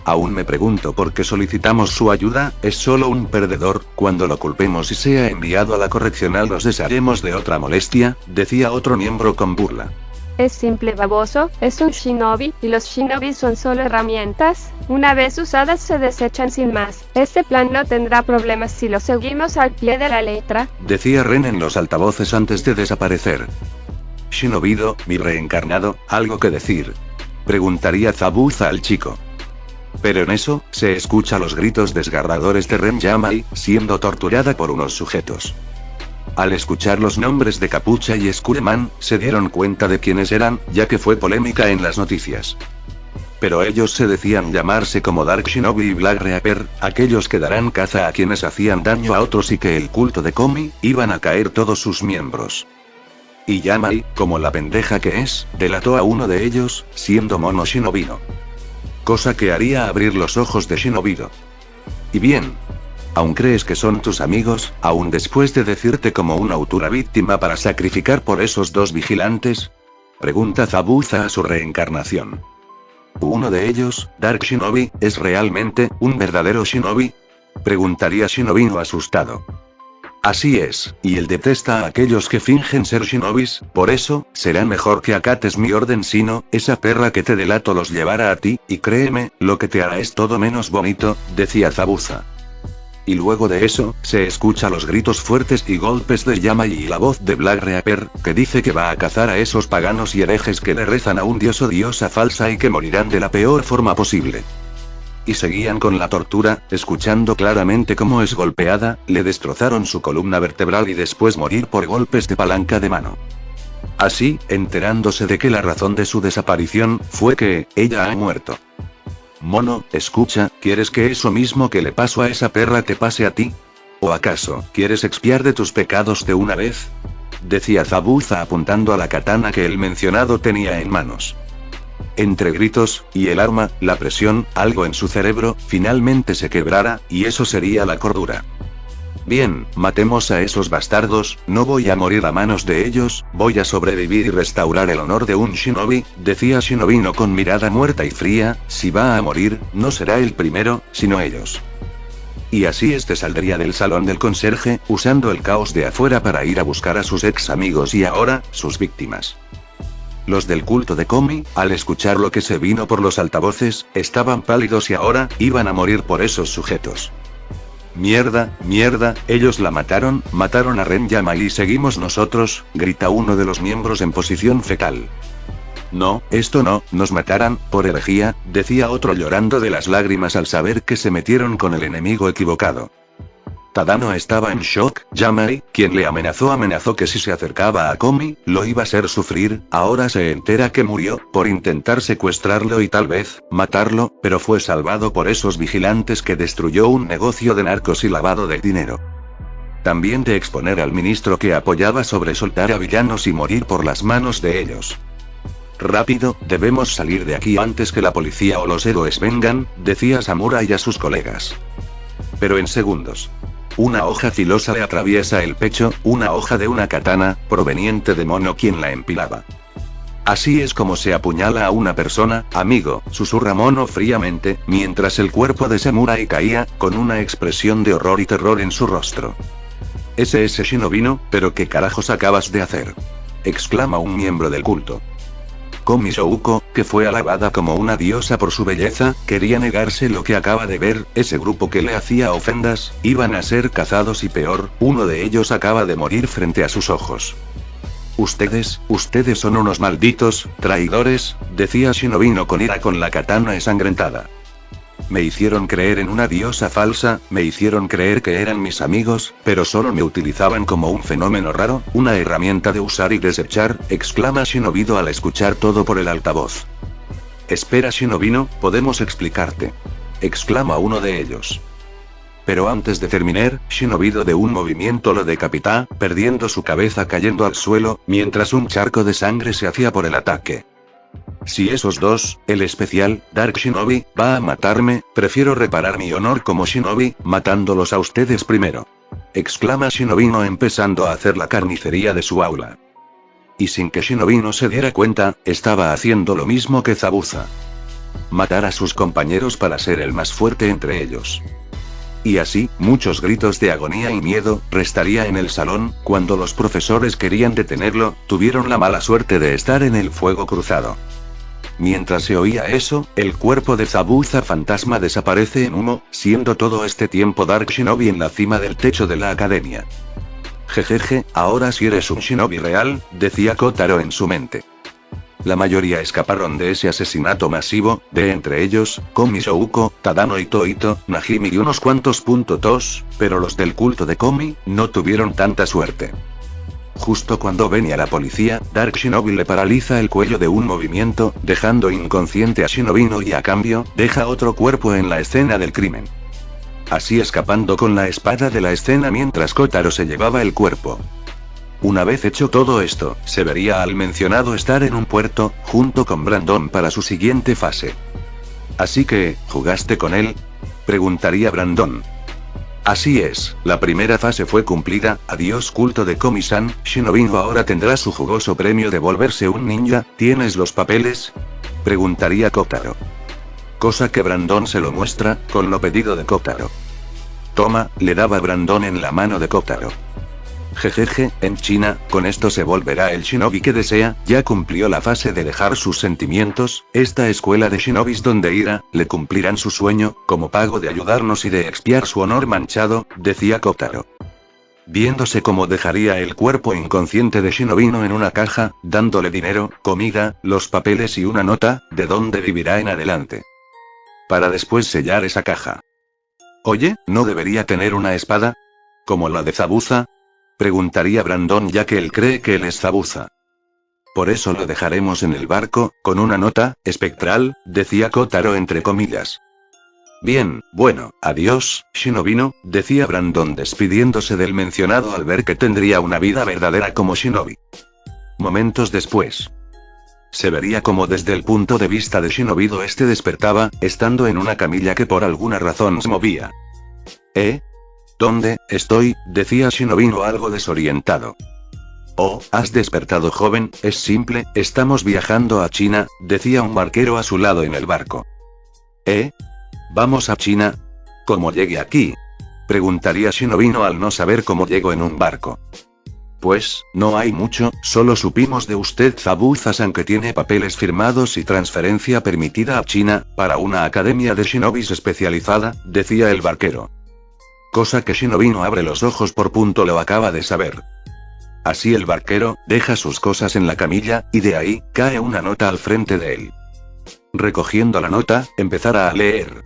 Aún me pregunto por qué solicitamos su ayuda, es solo un perdedor, cuando lo culpemos y sea enviado a la correccional nos desharemos de otra molestia, decía otro miembro con burla. Es simple baboso, es un shinobi, y los shinobis son solo herramientas, una vez usadas se desechan sin más. Este plan no tendrá problemas si lo seguimos al pie de la letra, decía Ren en los altavoces antes de desaparecer. Shinobido, mi reencarnado, ¿algo que decir? Preguntaría Zabuza al chico. Pero en eso, se escucha los gritos desgarradores de Ren Yamai, siendo torturada por unos sujetos. Al escuchar los nombres de Capucha y Skullman, se dieron cuenta de quiénes eran, ya que fue polémica en las noticias. Pero ellos se decían llamarse como Dark Shinobi y Black Reaper, aquellos que darán caza a quienes hacían daño a otros y que el culto de Komi, iban a caer todos sus miembros. Y Yamai, como la pendeja que es, delató a uno de ellos, siendo Mono Shinobino. Cosa que haría abrir los ojos de Shinobido. Y bien, ¿aún crees que son tus amigos, aún después de decirte como una futura víctima para sacrificar por esos dos vigilantes? Pregunta Zabuza a su reencarnación. ¿Uno de ellos, Dark Shinobi, es realmente un verdadero Shinobi? Preguntaría Shinobino asustado. Así es, y él detesta a aquellos que fingen ser shinobis, por eso, será mejor que acates mi orden sino, esa perra que te delato los llevará a ti, y créeme, lo que te hará es todo menos bonito, decía Zabuza. Y luego de eso, se escucha los gritos fuertes y golpes de Yamai y la voz de Black Reaper, que dice que va a cazar a esos paganos y herejes que le rezan a un dios o diosa falsa y que morirán de la peor forma posible. Y seguían con la tortura, escuchando claramente cómo es golpeada, le destrozaron su columna vertebral y después morir por golpes de palanca de mano. Así, enterándose de que la razón de su desaparición, fue que, ella ha muerto. Mono, escucha, ¿quieres que eso mismo que le pasó a esa perra te pase a ti? ¿O acaso, quieres expiar de tus pecados de una vez? Decía Zabuza apuntando a la katana que el mencionado tenía en manos. Entre gritos, y el arma, la presión, algo en su cerebro, finalmente se quebrara, y eso sería la cordura. Bien, matemos a esos bastardos, no voy a morir a manos de ellos, voy a sobrevivir y restaurar el honor de un shinobi, decía Shinobino con mirada muerta y fría, si va a morir, no será el primero, sino ellos. Y así saldría del salón del conserje, usando el caos de afuera para ir a buscar a sus ex amigos y ahora, sus víctimas. Los del culto de Komi, al escuchar lo que se vino por los altavoces, estaban pálidos y ahora, iban a morir por esos sujetos. Mierda, mierda, ellos la mataron a Ren Yama y seguimos nosotros, grita uno de los miembros en posición fetal. No, esto no, nos matarán, por herejía, decía otro llorando de las lágrimas al saber que se metieron con el enemigo equivocado. Tadano estaba en shock, Yamai, quien le amenazó que si se acercaba a Komi, lo iba a hacer sufrir, ahora se entera que murió, por intentar secuestrarlo y tal vez, matarlo, pero fue salvado por esos vigilantes que destruyó un negocio de narcos y lavado de dinero. También de exponer al ministro que apoyaba sobre soltar a villanos y morir por las manos de ellos. Rápido, debemos salir de aquí antes que la policía o los héroes vengan, decía Samurai a sus colegas. Pero en segundos. Una hoja filosa le atraviesa el pecho, una hoja de una katana, proveniente de Mono quien la empilaba. Así es como se apuñala a una persona, amigo, susurra Mono fríamente, mientras el cuerpo de Samurai caía, con una expresión de horror y terror en su rostro. Ese Shinobino, pero ¿qué carajos acabas de hacer? Exclama un miembro del culto. Komi Shouko, que fue alabada como una diosa por su belleza, quería negarse lo que acaba de ver, ese grupo que le hacía ofendas, iban a ser cazados y peor, uno de ellos acaba de morir frente a sus ojos. Ustedes son unos malditos, traidores, decía Shinobino con ira con la katana ensangrentada. Me hicieron creer en una diosa falsa, me hicieron creer que eran mis amigos, pero solo me utilizaban como un fenómeno raro, una herramienta de usar y desechar, exclama Shinobino al escuchar todo por el altavoz. Espera Shinobino, podemos explicarte. Exclama uno de ellos. Pero antes de terminar, Shinobino de un movimiento lo decapita, perdiendo su cabeza cayendo al suelo, mientras un charco de sangre se hacía por el ataque. Si esos dos, el especial, Dark Shinobi, va a matarme, prefiero reparar mi honor como Shinobi, matándolos a ustedes primero. Exclama Shinobino empezando a hacer la carnicería de su aula. Y sin que Shinobino se diera cuenta, estaba haciendo lo mismo que Zabuza. Matar a sus compañeros para ser el más fuerte entre ellos. Y así, muchos gritos de agonía y miedo, restaría en el salón, cuando los profesores querían detenerlo, tuvieron la mala suerte de estar en el fuego cruzado. Mientras se oía eso, el cuerpo de Zabuza fantasma desaparece en humo, siendo todo este tiempo Dark Shinobi en la cima del techo de la academia. Jejeje, ahora sí eres un Shinobi real, decía Kotaro en su mente. La mayoría escaparon de ese asesinato masivo, de entre ellos, Komi Shouko, Tadano y Toito, Najimi y unos cuantos .2, pero los del culto de Komi, no tuvieron tanta suerte. Justo cuando venía la policía, Dark Shinobi le paraliza el cuello de un movimiento, dejando inconsciente a Shinobino y a cambio, deja otro cuerpo en la escena del crimen. Así escapando con la espada de la escena mientras Kotaro se llevaba el cuerpo. Una vez hecho todo esto, se vería al mencionado estar en un puerto, junto con Brandon para su siguiente fase. ¿Así que, jugaste con él? Preguntaría Brandon. Así es, la primera fase fue cumplida, adiós culto de Komi-san, Shinobino ahora tendrá su jugoso premio de volverse un ninja, ¿tienes los papeles? Preguntaría Kotaro. Cosa que Brandon se lo muestra, con lo pedido de Kotaro. Toma, le daba Brandon en la mano de Kotaro. Jejeje, en China, con esto se volverá el shinobi que desea, ya cumplió la fase de dejar sus sentimientos, esta escuela de shinobis donde irá, le cumplirán su sueño, como pago de ayudarnos y de expiar su honor manchado, decía Kotaro. Viéndose cómo dejaría el cuerpo inconsciente de Shinobino en una caja, dándole dinero, comida, los papeles y una nota, de dónde vivirá en adelante. Para después sellar esa caja. Oye, ¿no debería tener una espada? ¿Como la de Zabuza? Preguntaría Brandon ya que él cree que él es Zabuza. Por eso lo dejaremos en el barco, con una nota, espectral, decía Kotaro entre comillas. Bien, bueno, adiós, Shinobino, decía Brandon despidiéndose del mencionado al ver que tendría una vida verdadera como Shinobi. Momentos después. Se vería como desde el punto de vista de Shinobido este despertaba, estando en una camilla que por alguna razón se movía. ¿Dónde estoy?, decía Shinobino algo desorientado. Oh, has despertado, joven, es simple, estamos viajando a China, decía un barquero a su lado en el barco. ¿Vamos a China? ¿Cómo llegué aquí?, preguntaría Shinobino al no saber cómo llegó en un barco. Pues, no hay mucho, solo supimos de usted Zabuza-san que tiene papeles firmados y transferencia permitida a China, para una academia de shinobis especializada, decía el barquero. Cosa que Shinobino abre los ojos por punto lo acaba de saber. Así el barquero, deja sus cosas en la camilla, y de ahí, cae una nota al frente de él. Recogiendo la nota, empezará a leer.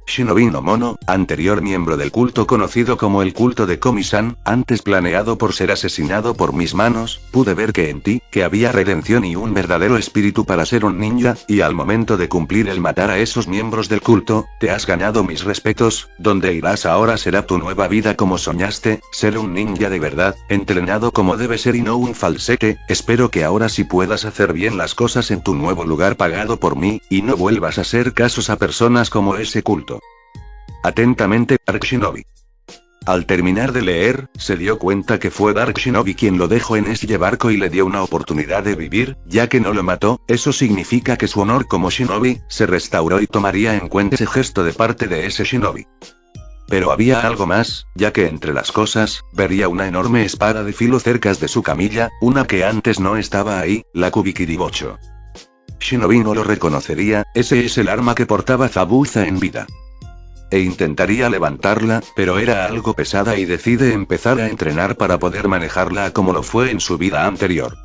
Shinobino Mono, anterior miembro del culto conocido como el culto de Komi-san, antes planeado por ser asesinado por mis manos, pude ver que en ti, que había redención y un verdadero espíritu para ser un ninja, y al momento de cumplir el matar a esos miembros del culto, te has ganado mis respetos, donde irás ahora será tu nueva vida como soñaste, ser un ninja de verdad, entrenado como debe ser y no un falsete, espero que ahora sí puedas hacer bien las cosas en tu nuevo lugar pagado por mí, y no vuelvas a hacer casos a personas como ese culto. Atentamente, Dark Shinobi. Al terminar de leer, se dio cuenta que fue Dark Shinobi quien lo dejó en ese barco y le dio una oportunidad de vivir, ya que no lo mató, eso significa que su honor como Shinobi, se restauró y tomaría en cuenta ese gesto de parte de ese Shinobi. Pero había algo más, ya que entre las cosas, vería una enorme espada de filo cerca de su camilla, una que antes no estaba ahí, la Kubikiribocho. Shinobi no lo reconocería, ese es el arma que portaba Zabuza en vida. Intentaría levantarla, pero era algo pesada y decide empezar a entrenar para poder manejarla como lo fue en su vida anterior.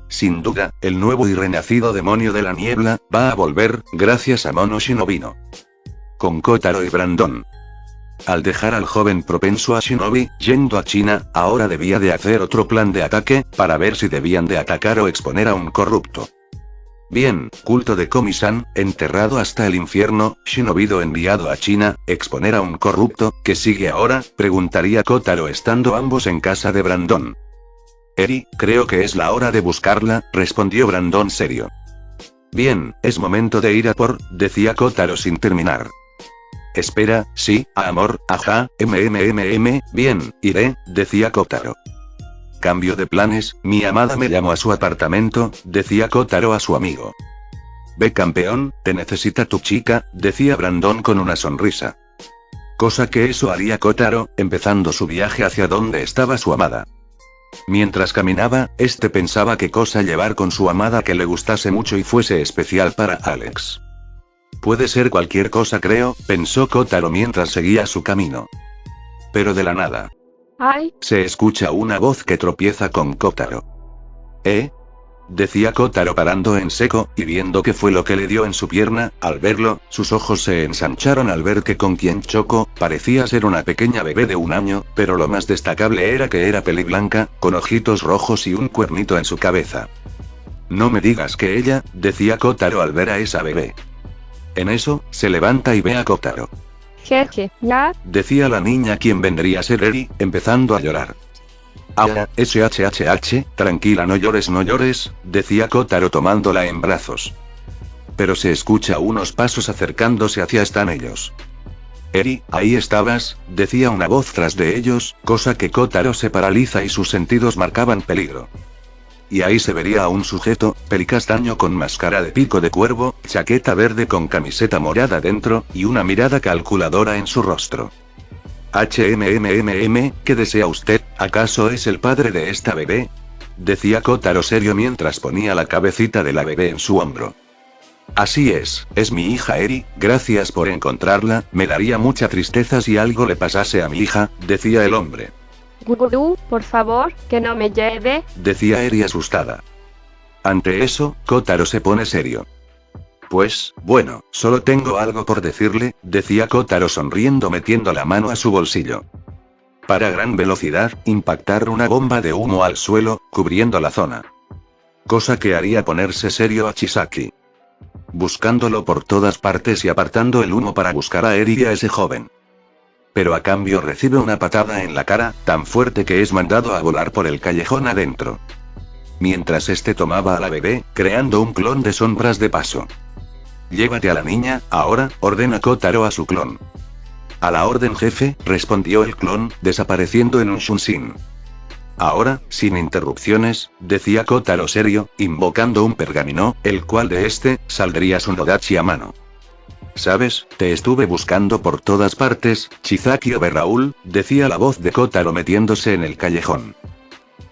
Sin duda, el nuevo y renacido demonio de la niebla, va a volver, gracias a Mono Shinobino. Con Kotaro y Brandon. Al dejar al joven propenso a Shinobi, yendo a China, ahora debía de hacer otro plan de ataque, para ver si debían de atacar o exponer a un corrupto. Bien, culto de Komi-san, enterrado hasta el infierno, Shinobido enviado a China, exponer a un corrupto, ¿qué sigue ahora?, preguntaría Kotaro estando ambos en casa de Brandon. Eri, creo que es la hora de buscarla, respondió Brandon serio. Bien, es momento de ir a por, decía Kotaro sin terminar. Espera, sí, amor, ajá, bien, iré, decía Kotaro. Cambio de planes, mi amada me llamó a su apartamento, decía Kotaro a su amigo. Ve campeón, te necesita tu chica, decía Brandon con una sonrisa. Cosa que eso haría Kotaro, empezando su viaje hacia donde estaba su amada. Mientras caminaba, pensaba qué cosa llevar con su amada que le gustase mucho y fuese especial para Alex. Puede ser cualquier cosa creo, pensó Kotaro mientras seguía su camino. Pero de la nada. ¡Ay! Se escucha una voz que tropieza con Kotaro. Decía Kotaro parando en seco, y viendo qué fue lo que le dio en su pierna, al verlo, sus ojos se ensancharon al ver que con quien chocó, parecía ser una pequeña bebé de 1 año, pero lo más destacable era que era peliblanca, con ojitos rojos y un cuernito en su cabeza. No me digas que ella, decía Kotaro al ver a esa bebé. En eso, se levanta y ve a Kotaro. Jeje, ya. Decía la niña quien vendría a ser Eri, empezando a llorar. Ahora, tranquila no llores, decía Kotaro tomándola en brazos. Pero se escucha unos pasos acercándose hacia están ellos. Eri, ahí estabas, decía una voz tras de ellos, cosa que Kotaro se paraliza y sus sentidos marcaban peligro. Y ahí se vería a un sujeto, pelicastaño con máscara de pico de cuervo, chaqueta verde con camiseta morada dentro, y una mirada calculadora en su rostro. ¿Qué desea usted? ¿Acaso es el padre de esta bebé? Decía Kotaro serio mientras ponía la cabecita de la bebé en su hombro. Así es mi hija Eri, gracias por encontrarla, me daría mucha tristeza si algo le pasase a mi hija, decía el hombre. Gurú, por favor, que no me lleve, decía Eri asustada. Ante eso, Kotaro se pone serio. Pues, bueno, solo tengo algo por decirle, decía Kotaro sonriendo metiendo la mano a su bolsillo. Para gran velocidad, impactar una bomba de humo al suelo, cubriendo la zona. Cosa que haría ponerse serio a Chisaki. buscándolo por todas partes y apartando el humo para buscar a Eri y a ese joven. Pero a cambio recibe una patada en la cara, tan fuerte que es mandado a volar por el callejón adentro. Mientras este tomaba a la bebé, creando un clon de sombras de paso. Llévate a la niña, ahora, ordena Kotaro a su clon. A la orden jefe, respondió el clon, desapareciendo en un shunshin. Ahora, sin interrupciones, decía Kotaro serio, invocando un pergamino, el cual de este, saldría su Nodachi a mano. ¿Sabes? Te estuve buscando por todas partes, Chizaki Overraul, decía la voz de Kotaro metiéndose en el callejón.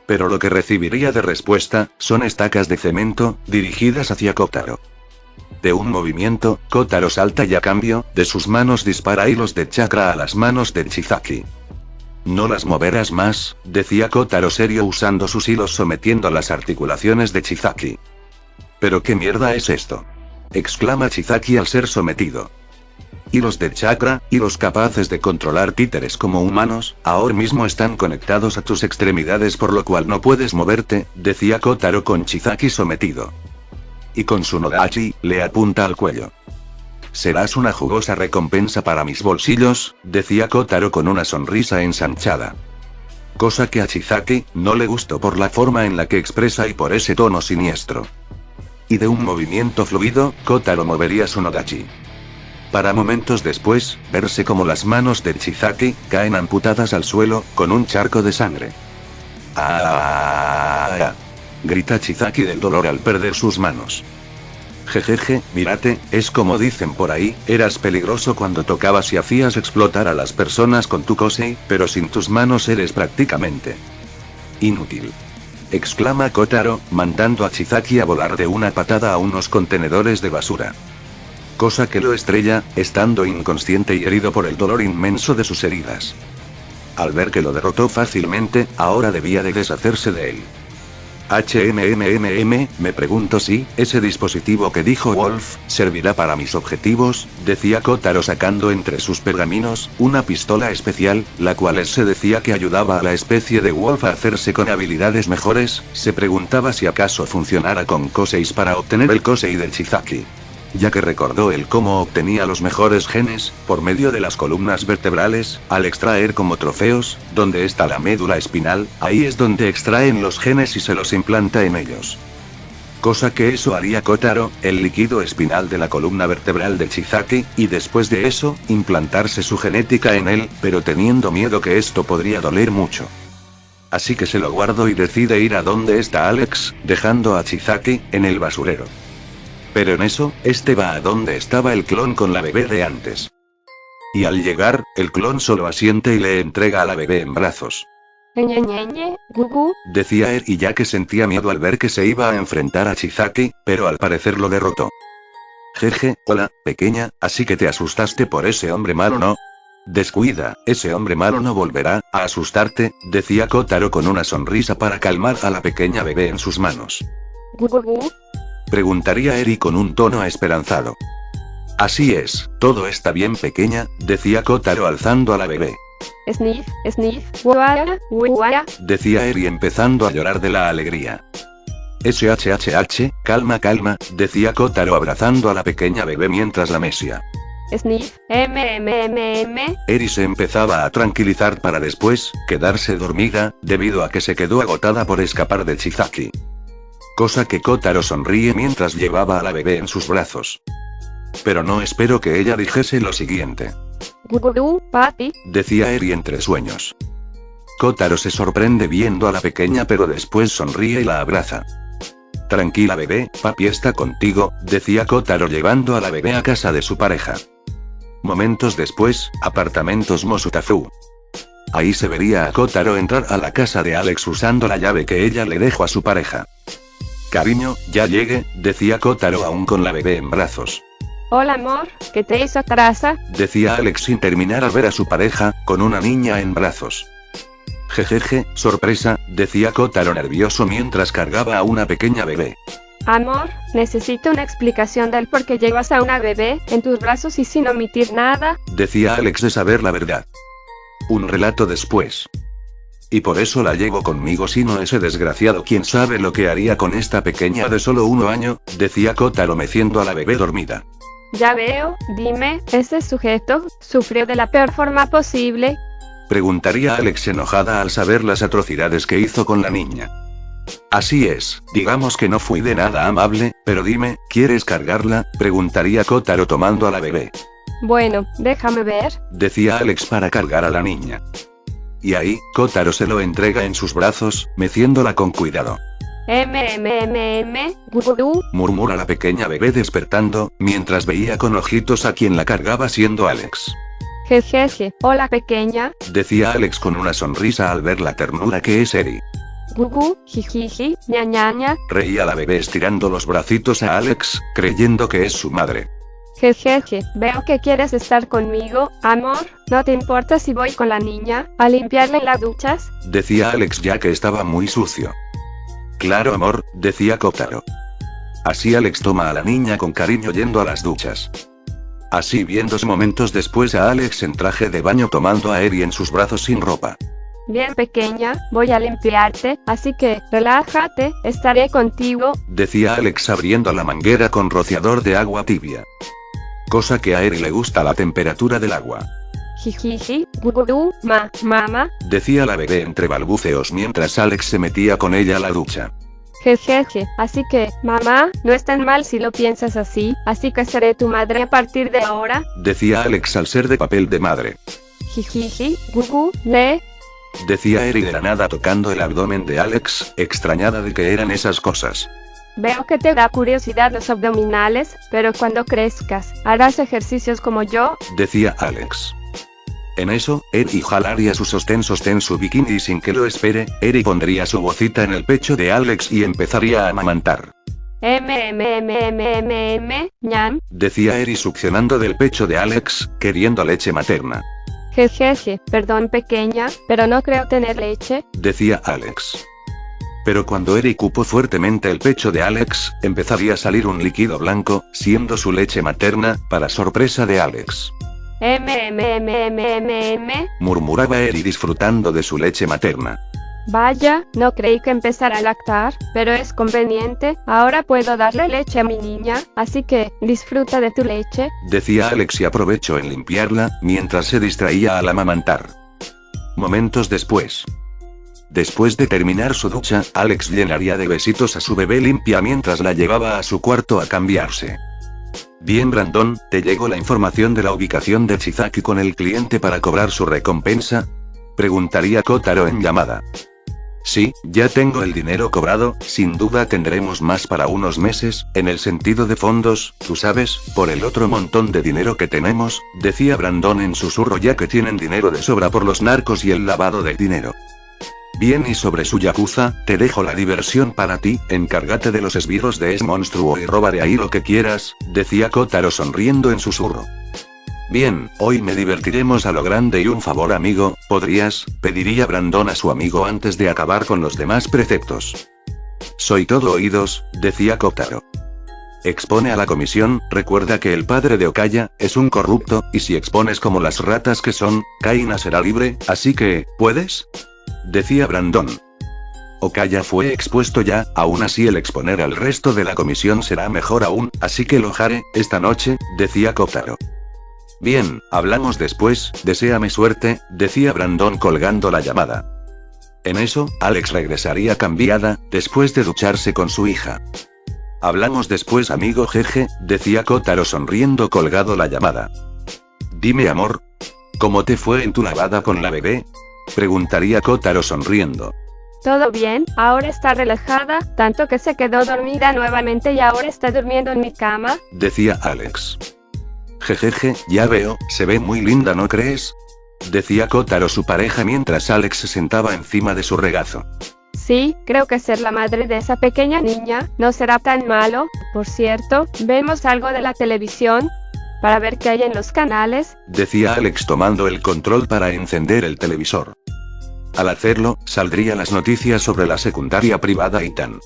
Pero lo que recibiría de respuesta, son estacas de cemento, dirigidas hacia Kotaro. De un movimiento, Kotaro salta y a cambio, de sus manos dispara hilos de chakra a las manos de Chizaki. No las moverás más, decía Kotaro serio usando sus hilos sometiendo las articulaciones de Chizaki. ¿Pero qué mierda es esto?, exclama Chizaki al ser sometido. Hilos de chakra, hilos capaces de controlar títeres como humanos, ahora mismo están conectados a tus extremidades por lo cual no puedes moverte, decía Kotaro con Chizaki sometido. Y con su Nodachi, le apunta al cuello. Serás una jugosa recompensa para mis bolsillos, decía Kotaro con una sonrisa ensanchada. Cosa que a Chizaki, no le gustó por la forma en la que expresa y por ese tono siniestro. Y de un movimiento fluido, Kotaro movería su Nodachi. Para momentos después, verse como las manos de Chizaki, caen amputadas al suelo, con un charco de sangre. ¡Ah! Grita Chizaki del dolor al perder sus manos. Jejeje, mírate, es como dicen por ahí, eras peligroso cuando tocabas y hacías explotar a las personas con tu kosei, pero sin tus manos eres prácticamente inútil. Exclama Kotaro, mandando a Chizaki a volar de una patada a unos contenedores de basura. Cosa que lo estrella, estando inconsciente y herido por el dolor inmenso de sus heridas. Al ver que lo derrotó fácilmente, ahora debía de deshacerse de él. Me pregunto si, ese dispositivo que dijo Wolf, servirá para mis objetivos, decía Kotaro sacando entre sus pergaminos, una pistola especial, la cual se decía que ayudaba a la especie de Wolf a hacerse con habilidades mejores, se preguntaba si acaso funcionara con koseis para obtener el kosei del Chizaki. Ya que recordó el cómo obtenía los mejores genes, por medio de las columnas vertebrales, al extraer como trofeos, donde está la médula espinal, ahí es donde extraen los genes y se los implanta en ellos. Cosa que eso haría Kotaro, el líquido espinal de la columna vertebral de Chizaki, y después de eso, implantarse su genética en él, pero teniendo miedo que esto podría doler mucho. Así que se lo guardó y decide ir a donde está Alex, dejando a Chizaki, en el basurero. Pero en eso, este va a donde estaba el clon con la bebé de antes. Y al llegar, el clon solo asiente y le entrega a la bebé en brazos. Gugu, decía y ya que sentía miedo al ver que se iba a enfrentar a Chizaki, pero al parecer lo derrotó. Jeje, hola, pequeña, así que te asustaste por ese hombre malo, ¿no? Descuida, ese hombre malo no volverá a asustarte, decía Kotaro con una sonrisa para calmar a la pequeña bebé en sus manos. Gugu. Preguntaría Eri con un tono esperanzado. Así es, todo está bien pequeña, decía Kotaro alzando a la bebé. Sniff, sniff, guaya, guaya, decía Eri empezando a llorar de la alegría. SHHH, calma calma, decía Kotaro abrazando a la pequeña bebé mientras la mesía. Sniff, Eri se empezaba a tranquilizar para después, quedarse dormida, debido a que se quedó agotada por escapar de Chizaki. Cosa que Kotaro sonríe mientras llevaba a la bebé en sus brazos. Pero no espero que ella dijese lo siguiente. Gugu, papi, decía Eri entre sueños. Kotaro se sorprende viendo a la pequeña pero después sonríe y la abraza. Tranquila bebé, papi está contigo, decía Kotaro llevando a la bebé a casa de su pareja. Momentos después, apartamentos Mosutafu. Ahí se vería a Kotaro entrar a la casa de Alex usando la llave que ella le dejó a su pareja. Cariño, ya llegué, decía Kotaro aún con la bebé en brazos. Hola amor, ¿qué te hizo traza? Decía Alex sin terminar al ver a su pareja, con una niña en brazos. Jejeje, sorpresa, decía Kotaro nervioso mientras cargaba a una pequeña bebé. Amor, necesito una explicación del por qué llevas a una bebé en tus brazos y sin omitir nada, decía Alex de saber la verdad. Un relato después. Y por eso la llevo conmigo, si no ese desgraciado quién sabe lo que haría con esta pequeña de solo 1 año, decía Kotaro meciendo a la bebé dormida. Ya veo, dime, ¿ese sujeto sufrió de la peor forma posible? Preguntaría Alex enojada al saber las atrocidades que hizo con la niña. Así es, digamos que no fui de nada amable, pero dime, ¿quieres cargarla? Preguntaría Kotaro tomando a la bebé. Bueno, déjame ver, Decía Alex para cargar a la niña. Y ahí, Kotaro se lo entrega en sus brazos, meciéndola con cuidado. Gurú. Murmura la pequeña bebé despertando, mientras veía con ojitos a quien la cargaba siendo Alex. Jejeje, hola pequeña. Decía Alex con una sonrisa al ver la ternura que es Eri. Gugu, jijiji, ñañaña. Reía la bebé estirando los bracitos a Alex, creyendo que es su madre. Jejeje, veo que quieres estar conmigo, amor, ¿no te importa si voy con la niña a limpiarle las duchas? Decía Alex ya que estaba muy sucio. Claro amor, decía Kotaro. Así Alex toma a la niña con cariño yendo a las duchas. Así bien 2 momentos después a Alex en traje de baño tomando a Eri en sus brazos sin ropa. Bien pequeña, voy a limpiarte, así que, relájate, estaré contigo. Decía Alex abriendo la manguera con rociador de agua tibia. Cosa que a Eri le gusta la temperatura del agua. Jijiji, gurú, mamá. Decía la bebé entre balbuceos mientras Alex se metía con ella a la ducha. Jejeje, así que, mamá, no es tan mal si lo piensas así que seré tu madre a partir de ahora. Decía Alex al ser de papel de madre. Jijiji, gurú, le. Decía Eri de la nada tocando el abdomen de Alex, extrañada de que eran esas cosas. Veo que te da curiosidad los abdominales, pero cuando crezcas, harás ejercicios como yo. Decía Alex. En eso, Eri jalaría su sostén su bikini y sin que lo espere, Eri pondría su bocita en el pecho de Alex y empezaría a amamantar. Ñan. Decía Eri succionando del pecho de Alex, queriendo leche materna. Jejeje, perdón pequeña, pero no creo tener leche. Decía Alex. Pero cuando Eri cupó fuertemente el pecho de Alex, empezaría a salir un líquido blanco, siendo su leche materna, para sorpresa de Alex. Murmuraba Eri disfrutando de su leche materna. Vaya, no creí que empezara a lactar, pero es conveniente, ahora puedo darle leche a mi niña, así que, disfruta de tu leche. Decía Alex y aprovechó en limpiarla, mientras se distraía al amamantar. Momentos después. Después de terminar su ducha, Alex llenaría de besitos a su bebé limpia mientras la llevaba a su cuarto a cambiarse. Bien Brandon, ¿te llegó la información de la ubicación de Chizaki con el cliente para cobrar su recompensa? Preguntaría Kotaro en llamada. Sí, ya tengo el dinero cobrado, sin duda tendremos más para unos meses, en el sentido de fondos, tú sabes, por el otro montón de dinero que tenemos, decía Brandon en susurro ya que tienen dinero de sobra por los narcos y el lavado de dinero. Bien y sobre su yakuza, te dejo la diversión para ti, encárgate de los esbirros de ese monstruo y roba de ahí lo que quieras, decía Kotaro sonriendo en susurro. Bien, hoy me divertiremos a lo grande y un favor amigo, ¿podrías? Pediría Brandon a su amigo antes de acabar con los demás preceptos. Soy todo oídos, decía Kotaro. Expone a la comisión, recuerda que el padre de Okaya es un corrupto, y si expones como las ratas que son, Kaina será libre, así que, ¿puedes? Decía Brandon. Okaya fue expuesto ya, aún así el exponer al resto de la comisión será mejor aún, así que lo haré, esta noche, decía Kotaro. Bien, hablamos después, deséame suerte, decía Brandon colgando la llamada. En eso, Alex regresaría cambiada, después de ducharse con su hija. Hablamos después amigo jeje, decía Kotaro sonriendo colgado la llamada. Dime amor, ¿cómo te fue en tu lavada con la bebé? Preguntaría Kotaro sonriendo. Todo bien, ahora está relajada, tanto que se quedó dormida nuevamente y ahora está durmiendo en mi cama, decía Alex. Jejeje, ya veo, se ve muy linda ¿no crees? Decía Kotaro su pareja mientras Alex se sentaba encima de su regazo. Sí, creo que ser la madre de esa pequeña niña no será tan malo. Por cierto, ¿vemos algo de la televisión? Para ver qué hay en los canales, decía Alex tomando el control para encender el televisor. Al hacerlo, saldrían las noticias sobre la secundaria privada Itan.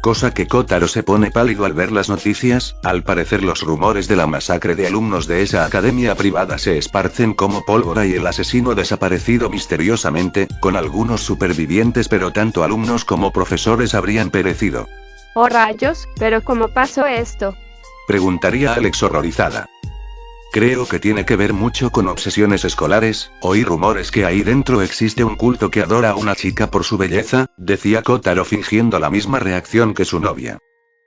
Cosa que Kotaro se pone pálido al ver las noticias. Al parecer los rumores de la masacre de alumnos de esa academia privada se esparcen como pólvora y el asesino desaparecido misteriosamente, con algunos supervivientes, pero tanto alumnos como profesores habrían perecido. Oh rayos, pero ¿cómo pasó esto? Preguntaría Alex horrorizada. Creo que tiene que ver mucho con obsesiones escolares. Oí rumores que ahí dentro existe un culto que adora a una chica por su belleza, decía Kotaro fingiendo la misma reacción que su novia.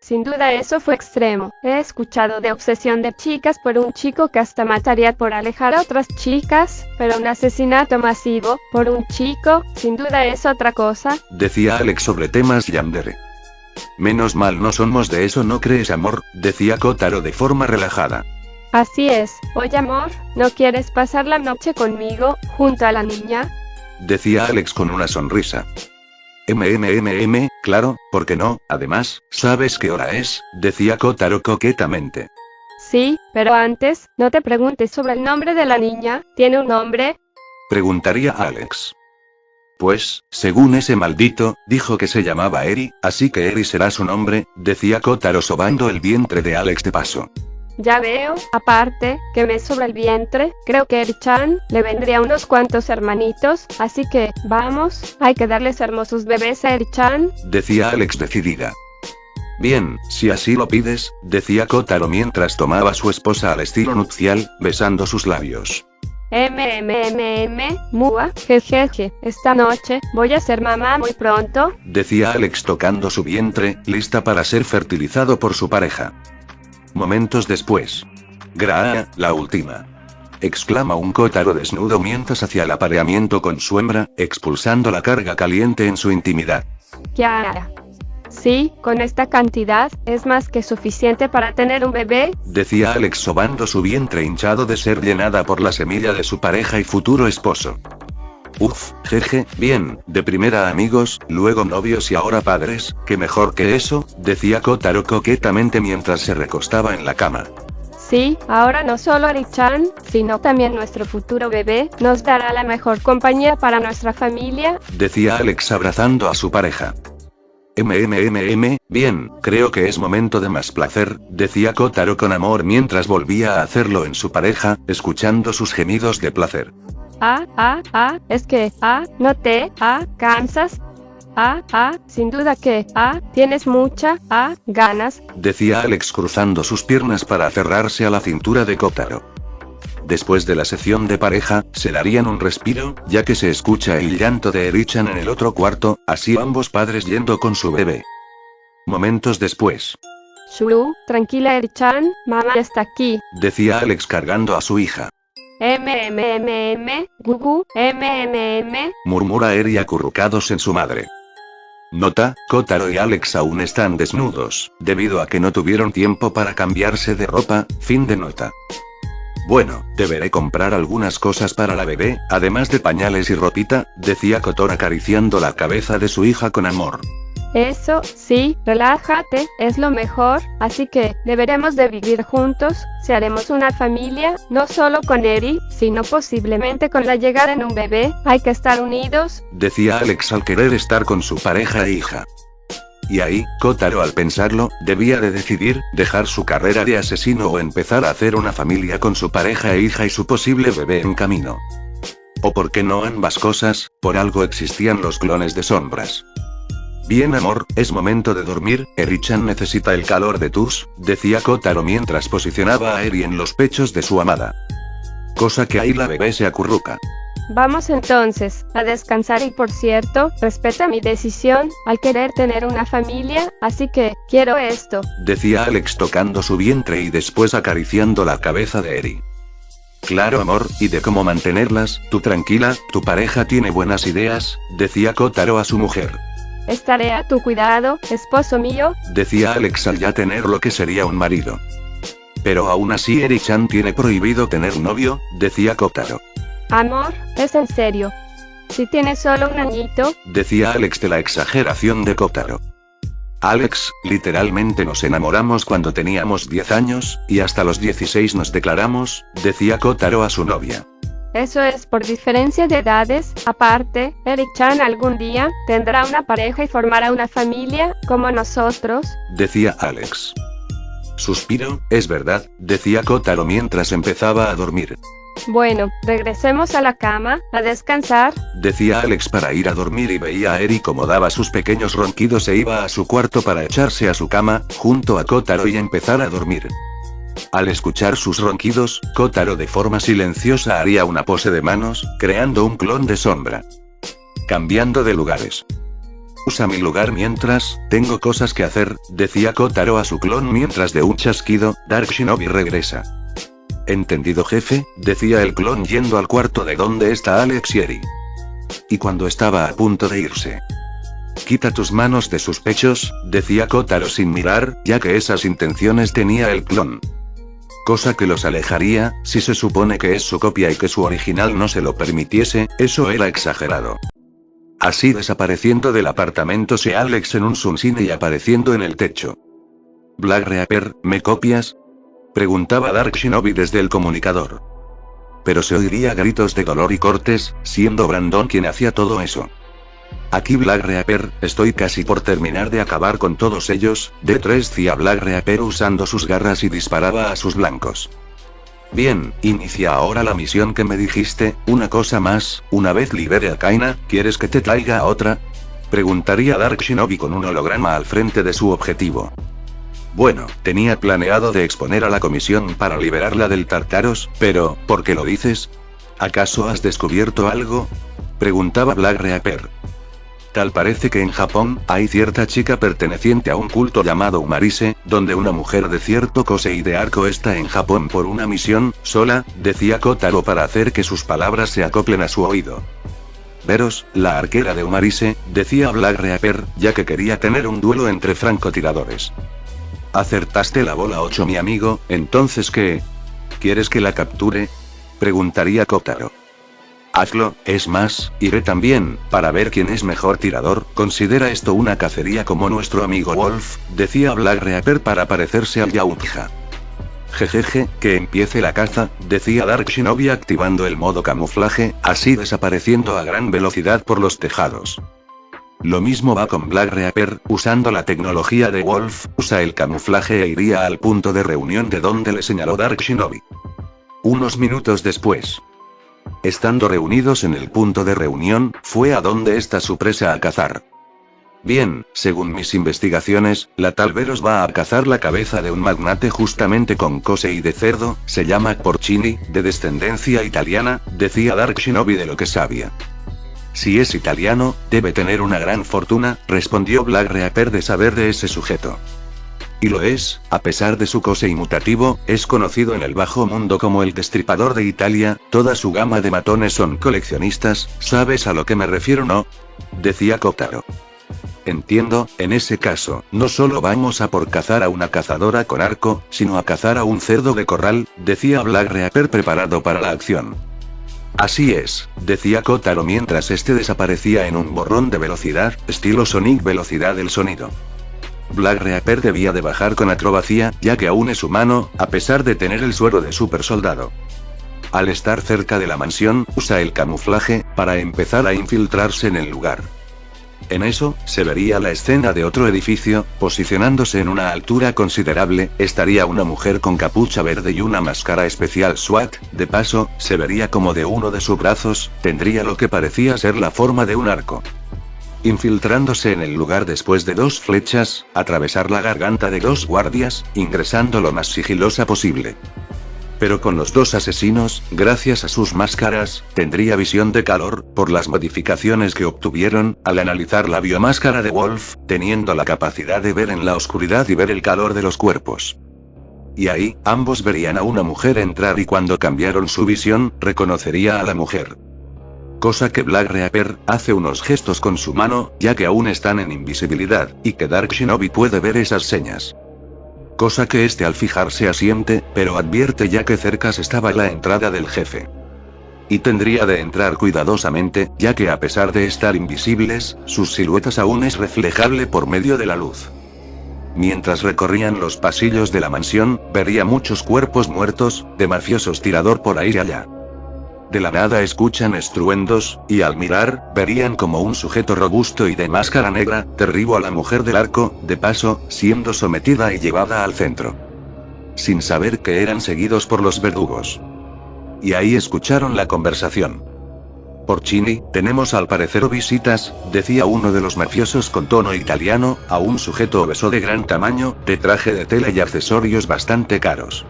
Sin duda eso fue extremo. He escuchado de obsesión de chicas por un chico que hasta mataría por alejar a otras chicas, pero un asesinato masivo por un chico, sin duda es otra cosa, decía Alex sobre temas yandere. Menos mal no somos de eso, ¿no crees, amor? Decía Kotaro de forma relajada. Así es. Oye amor, ¿no quieres pasar la noche conmigo, junto a la niña? Decía Alex con una sonrisa. Claro, ¿por qué no? Además, ¿sabes qué hora es? Decía Kotaro coquetamente. Sí, pero antes, no te preguntes sobre el nombre de la niña. ¿Tiene un nombre? Preguntaría Alex. Pues, según ese maldito, dijo que se llamaba Eri, así que Eri será su nombre, decía Kotaro sobando el vientre de Alex de paso. Ya veo, aparte, que me sobra el vientre, creo que Eri-chan le vendría unos cuantos hermanitos, así que, vamos, hay que darles hermosos bebés a Eri-chan, decía Alex decidida. Bien, si así lo pides, decía Kotaro mientras tomaba a su esposa al estilo nupcial, besando sus labios. Mua, jejeje, esta noche, voy a ser mamá muy pronto, decía Alex tocando su vientre, lista para ser fertilizado por su pareja. Momentos después. Graa, la última. Exclama un Kotaro desnudo mientras hacia el apareamiento con su hembra, expulsando la carga caliente en su intimidad. Ya. Sí, con esta cantidad, es más que suficiente para tener un bebé, decía Alex sobando su vientre hinchado de ser llenada por la semilla de su pareja y futuro esposo. Uf, jeje, bien, de primera amigos, luego novios y ahora padres, ¿qué mejor que eso? Decía Kotaro coquetamente mientras se recostaba en la cama. Sí, ahora no solo Eri-chan, sino también nuestro futuro bebé, nos dará la mejor compañía para nuestra familia, decía Alex abrazando a su pareja. Bien, creo que es momento de más placer, decía Kotaro con amor mientras volvía a hacerlo en su pareja, escuchando sus gemidos de placer. Es que, no te, cansas, sin duda que, tienes mucha, ganas, decía Alex cruzando sus piernas para aferrarse a la cintura de Kotaro. Después de la sesión de pareja, se darían un respiro, ya que se escucha el llanto de Eri-chan en el otro cuarto, así ambos padres yendo con su bebé. Momentos después. Shuru, tranquila Eri-chan, mamá está aquí, decía Alex cargando a su hija. Gugu, murmura Eri acurrucados en su madre. Nota, Kotaro y Alex aún están desnudos, debido a que no tuvieron tiempo para cambiarse de ropa, fin de nota. Bueno, deberé comprar algunas cosas para la bebé, además de pañales y ropita, decía Kotaro acariciando la cabeza de su hija con amor. Eso, sí, relájate, es lo mejor, así que, deberemos de vivir juntos, si haremos una familia, no solo con Eri, sino posiblemente con la llegada en un bebé, hay que estar unidos, decía Alex al querer estar con su pareja e hija. Y ahí, Kotaro al pensarlo, debía de decidir, dejar su carrera de asesino o empezar a hacer una familia con su pareja e hija y su posible bebé en camino. O por qué no ambas cosas, por algo existían los clones de sombras. Bien amor, es momento de dormir, Eri-chan necesita el calor de tus, decía Kotaro mientras posicionaba a Eri en los pechos de su amada. Cosa que ahí la bebé se acurruca. Vamos entonces, a descansar y por cierto, respeta mi decisión, al querer tener una familia, así que, quiero esto, decía Alex tocando su vientre y después acariciando la cabeza de Eri. Claro amor, y de cómo mantenerlas, tú tranquila, tu pareja tiene buenas ideas, decía Kotaro a su mujer. Estaré a tu cuidado, esposo mío, decía Alex al ya tener lo que sería un marido. Pero aún así Eri-chan tiene prohibido tener novio, decía Kotaro. Amor, es en serio. Si tienes solo un añito, decía Alex de la exageración de Kotaro. Alex, literalmente nos enamoramos cuando teníamos 10 años, y hasta los 16 nos declaramos, decía Kotaro a su novia. Eso es por diferencia de edades. Aparte, Eric-chan algún día tendrá una pareja y formará una familia, como nosotros, decía Alex. Suspiro, es verdad, decía Kotaro mientras empezaba a dormir. Bueno, regresemos a la cama, a descansar, decía Alex para ir a dormir y veía a Eri como daba sus pequeños ronquidos e iba a su cuarto para echarse a su cama, junto a Kotaro y empezar a dormir. Al escuchar sus ronquidos, Kotaro de forma silenciosa haría una pose de manos, creando un clon de sombra. Cambiando de lugares. Usa mi lugar mientras, tengo cosas que hacer, decía Kotaro a su clon mientras de un chasquido, Dark Shinobi regresa. Entendido jefe, decía el clon yendo al cuarto de donde está Alex y Eri. Y cuando estaba a punto de irse. Quita tus manos de sus pechos, decía Kotaro sin mirar, ya que esas intenciones tenía el clon. Cosa que los alejaría, si se supone que es su copia y que su original no se lo permitiese, eso era exagerado. Así desapareciendo del apartamento se Alex en un sunsine y apareciendo en el techo. Black Reaper, ¿me copias?, preguntaba Dark Shinobi desde el comunicador. Pero se oiría gritos de dolor y cortes, siendo Brandon quien hacía todo eso. Aquí Black Reaper, estoy casi por terminar de acabar con todos ellos, D3 decía Black Reaper usando sus garras y disparaba a sus blancos. Bien, inicia ahora la misión que me dijiste. Una cosa más, una vez libere a Kaina, ¿quieres que te traiga otra?, preguntaría Dark Shinobi con un holograma al frente de su objetivo. Bueno, tenía planeado de exponer a la comisión para liberarla del Tartaros, pero, ¿por qué lo dices? ¿Acaso has descubierto algo?, preguntaba Black Reaper. Tal parece que en Japón, hay cierta chica perteneciente a un culto llamado Umarise, donde una mujer de cierto Kosei de arco está en Japón por una misión, sola, decía Kotaro para hacer que sus palabras se acoplen a su oído. Veros, la arquera de Umarise, decía Black Reaper, ya que quería tener un duelo entre francotiradores. Acertaste la bola 8 mi amigo, entonces ¿qué? ¿Quieres que la capture?, preguntaría Kotaro. Hazlo, es más, iré también, para ver quién es mejor tirador. Considera esto una cacería como nuestro amigo Wolf, decía Black Reaper para parecerse al Yautja. Jejeje, que empiece la caza, decía Dark Shinobi activando el modo camuflaje, así desapareciendo a gran velocidad por los tejados. Lo mismo va con Black Reaper, usando la tecnología de Wolf, usa el camuflaje e iría al punto de reunión de donde le señaló Dark Shinobi. Unos minutos después. Estando reunidos en el punto de reunión, fue a donde está su presa a cazar. Bien, según mis investigaciones, la tal Veros va a cazar la cabeza de un magnate justamente con Kosei de cerdo, se llama Porcini, de descendencia italiana, decía Dark Shinobi de lo que sabía. Si es italiano, debe tener una gran fortuna, respondió Black Reaper de saber de ese sujeto. Y lo es, a pesar de su Kosei mutativo, es conocido en el bajo mundo como el Destripador de Italia, toda su gama de matones son coleccionistas, ¿sabes a lo que me refiero no?, decía Kotaro. Entiendo, en ese caso, no solo vamos a por cazar a una cazadora con arco, sino a cazar a un cerdo de corral, decía Black Reaper preparado para la acción. Así es, decía Kotaro mientras este desaparecía en un borrón de velocidad, estilo Sonic velocidad del sonido. Black Reaper debía de bajar con acrobacia, ya que aún es humano, a pesar de tener el suero de super soldado. Al estar cerca de la mansión, usa el camuflaje, para empezar a infiltrarse en el lugar. En eso, se vería la escena de otro edificio, posicionándose en una altura considerable, estaría una mujer con capucha verde y una máscara especial SWAT, de paso, se vería como de uno de sus brazos, tendría lo que parecía ser la forma de un arco. Infiltrándose en el lugar después de 2 flechas, atravesar la garganta de 2 guardias, ingresando lo más sigilosa posible. Pero con los 2 asesinos, gracias a sus máscaras, tendría visión de calor, por las modificaciones que obtuvieron, al analizar la biomáscara de Wolf, teniendo la capacidad de ver en la oscuridad y ver el calor de los cuerpos. Y ahí, ambos verían a una mujer entrar y cuando cambiaron su visión, reconocería a la mujer. Cosa que Black Reaper hace unos gestos con su mano, ya que aún están en invisibilidad, y que Dark Shinobi puede ver esas señas. Cosa que este al fijarse asiente, pero advierte ya que cerca estaba la entrada del jefe. Y tendría de entrar cuidadosamente, ya que a pesar de estar invisibles, sus siluetas aún es reflejable por medio de la luz. Mientras recorrían los pasillos de la mansión, vería muchos cuerpos muertos, de mafiosos tirador por ahí y allá. de la nada escuchan estruendos, y al mirar, verían como un sujeto robusto y de máscara negra, derribó a la mujer del arco, de paso, siendo sometida y llevada al centro. Sin saber que eran seguidos por los verdugos. Y ahí escucharon la conversación. Porcini, tenemos al parecer visitas, decía uno de los mafiosos con tono italiano, a un sujeto obeso de gran tamaño, de traje de tela y accesorios bastante caros.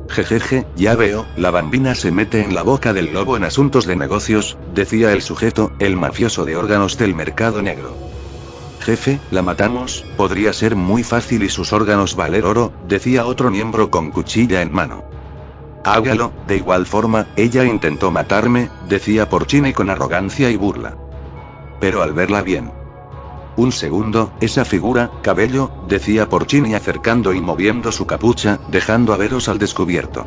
Jejeje, ya veo, la bambina se mete en la boca del lobo en asuntos de negocios, decía el sujeto, el mafioso de órganos del mercado negro. Jefe, la matamos, podría ser muy fácil y sus órganos valer oro, decía otro miembro con cuchilla en mano. Hágalo, de igual forma, ella intentó matarme, decía Porcini con arrogancia y burla. Pero al verla bien. Un segundo, esa figura, cabello, decía Porcini acercando y moviendo su capucha, dejando a Veros al descubierto.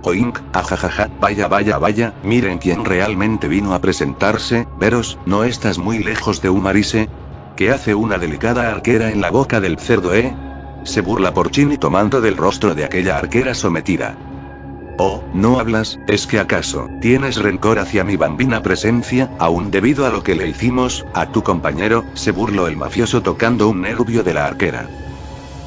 Oink, ajajaja, vaya, miren quién realmente vino a presentarse, Veros, ¿no estás muy lejos de Umarise? ¿Qué hace una delicada arquera en la boca del cerdo, Se burla Porcini tomando del rostro de aquella arquera sometida. Oh, ¿no hablas? ¿Es que acaso tienes rencor hacia mi bambina presencia, aún debido a lo que le hicimos a tu compañero? Se burló el mafioso tocando un nervio de la arquera.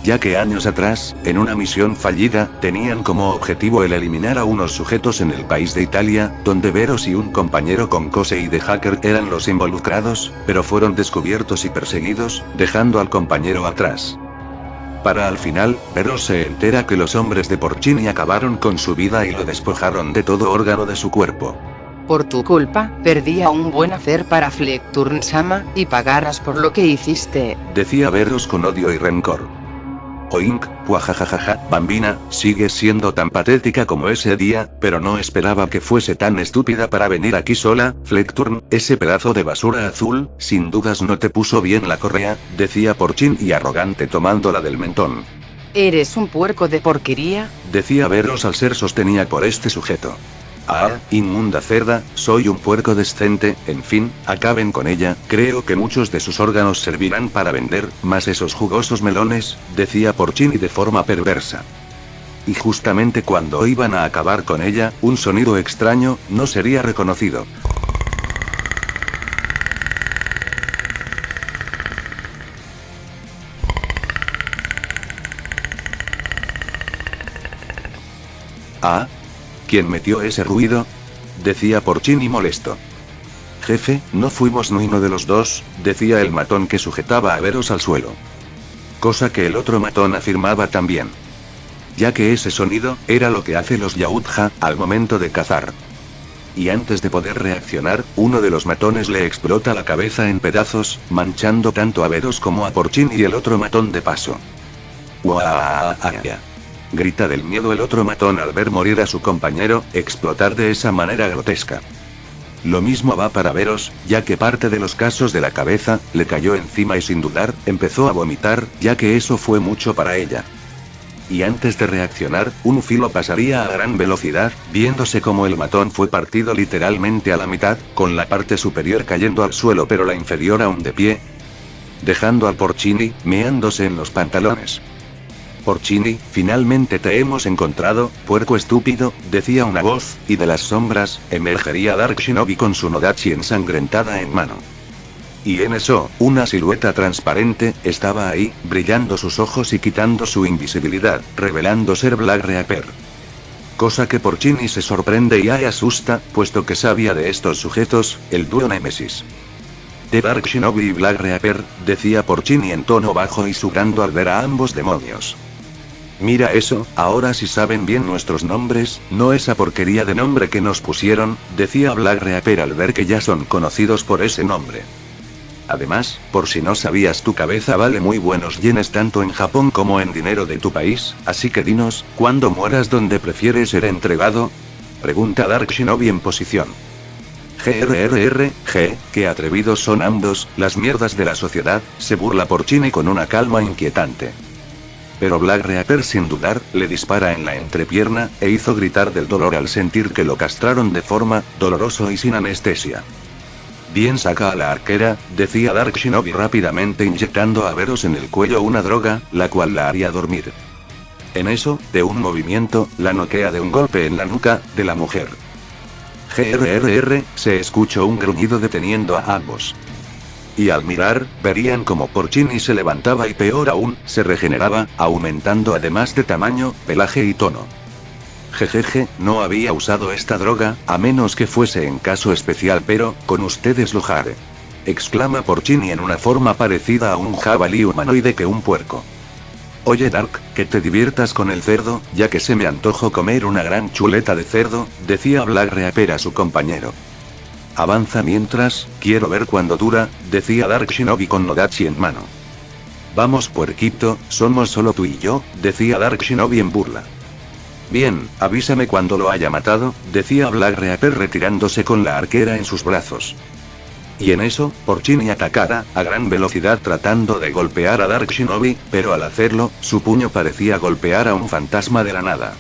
Ya que años atrás, en una misión fallida, tenían como objetivo el eliminar a unos sujetos en el país de Italia, donde Veros y un compañero con Cosey de hacker eran los involucrados, pero fueron descubiertos y perseguidos, dejando al compañero atrás. Para al final, Veros se entera que los hombres de Porcini acabaron con su vida y lo despojaron de todo órgano de su cuerpo. Por tu culpa, perdí a un buen hacer para Flecturn-sama, y pagarás por lo que hiciste, decía Veros con odio y rencor. Oink, puajajajaja, bambina, sigues siendo tan patética como ese día, pero no esperaba que fuese tan estúpida para venir aquí sola, Flecturn, ese pedazo de basura azul, sin dudas no te puso bien la correa, decía Porcini y arrogante tomándola del mentón. Eres un puerco de porquería, decía Veros al ser sostenida por este sujeto. Ah, inmunda cerda, soy un puerco decente, en fin, acaben con ella, creo que muchos de sus órganos servirán para vender, más esos jugosos melones, decía Porcini de forma perversa. Y justamente cuando iban a acabar con ella, un sonido extraño, no sería reconocido. Ah, ¿quién metió ese ruido? Decía Porcini molesto. Jefe, no fuimos ninguno de los dos, decía el matón que sujetaba a Veros al suelo. Cosa que el otro matón afirmaba también. Ya que ese sonido, era lo que hace los Yautja, al momento de cazar. Y antes de poder reaccionar, uno de los matones le explota la cabeza en pedazos, manchando tanto a Veros como a Porcini y el otro matón de paso. ¡Guau! Grita del miedo el otro matón al ver morir a su compañero, explotar de esa manera grotesca. Lo mismo va para Veros, ya que parte de los casos de la cabeza, le cayó encima y sin dudar, empezó a vomitar, ya que eso fue mucho para ella. Y antes de reaccionar, un filo pasaría a gran velocidad, viéndose como el matón fue partido literalmente a la mitad, con la parte superior cayendo al suelo pero la inferior aún de pie, dejando al Porcini, meándose en los pantalones. Porcini, finalmente te hemos encontrado, puerco estúpido, decía una voz, y de las sombras, emergería Dark Shinobi con su Nodachi ensangrentada en mano. Y en eso, una silueta transparente, estaba ahí, brillando sus ojos y quitando su invisibilidad, revelando ser Black Reaper. Cosa que Porcini se sorprende y asusta, puesto que sabía de estos sujetos, el dúo Némesis. De Dark Shinobi y Black Reaper, decía Porcini en tono bajo y sudando al ver a ambos demonios. Mira eso, ahora sí saben bien nuestros nombres, no esa porquería de nombre que nos pusieron, decía Black Reaper al ver que ya son conocidos por ese nombre. Además, por si no sabías, tu cabeza vale muy buenos yenes tanto en Japón como en dinero de tu país, así que dinos, ¿cuándo mueras dónde prefieres ser entregado? Pregunta Dark Shinobi en posición. Qué atrevidos son ambos, las mierdas de la sociedad, se burla Porcini con una calma inquietante. Pero Black Reaper sin dudar, le dispara en la entrepierna, e hizo gritar del dolor al sentir que lo castraron de forma, doloroso y sin anestesia. Bien, saca a la arquera, decía Dark Shinobi rápidamente inyectando a Veros en el cuello una droga, la cual la haría dormir. En eso, de un movimiento, la noquea de un golpe en la nuca, de la mujer. GRRR, se escuchó un gruñido deteniendo a ambos. Y al mirar, verían como Porcini se levantaba y peor aún, se regeneraba, aumentando además de tamaño, pelaje y tono. Jejeje, no había usado esta droga, a menos que fuese en caso especial, pero, con ustedes lo haré. Exclama Porcini en una forma parecida a un jabalí humanoide que un puerco. Oye Dark, que te diviertas con el cerdo, ya que se me antojó comer una gran chuleta de cerdo, decía Black Reaper a su compañero. Avanza mientras, quiero ver cuándo dura, decía Dark Shinobi con Nodachi en mano. Vamos puerquito, somos solo tú y yo, decía Dark Shinobi en burla. Bien, avísame cuando lo haya matado, decía Black Reaper retirándose con la arquera en sus brazos. Y en eso, Porcini atacara, a gran velocidad tratando de golpear a Dark Shinobi, pero al hacerlo, su puño parecía golpear a un fantasma de la nada.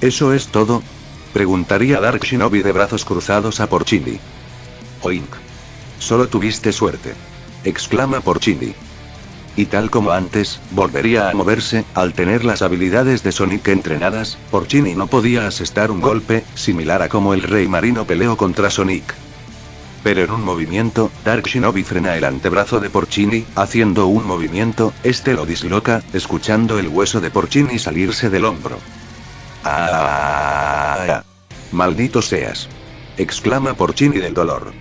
¿Eso es todo? Preguntaría Dark Shinobi de brazos cruzados a Porcini. Oink. Solo tuviste suerte. Exclama Porcini. Y tal como antes, volvería a moverse, al tener las habilidades de Sonic entrenadas, Porcini no podía asestar un golpe, similar a como el Rey Marino peleó contra Sonic. Pero en un movimiento, Dark Shinobi frena el antebrazo de Porcini, haciendo un movimiento, este lo disloca, escuchando el hueso de Porcini salirse del hombro. ¡Ah! ¡Maldito seas! Exclama Porcini del dolor.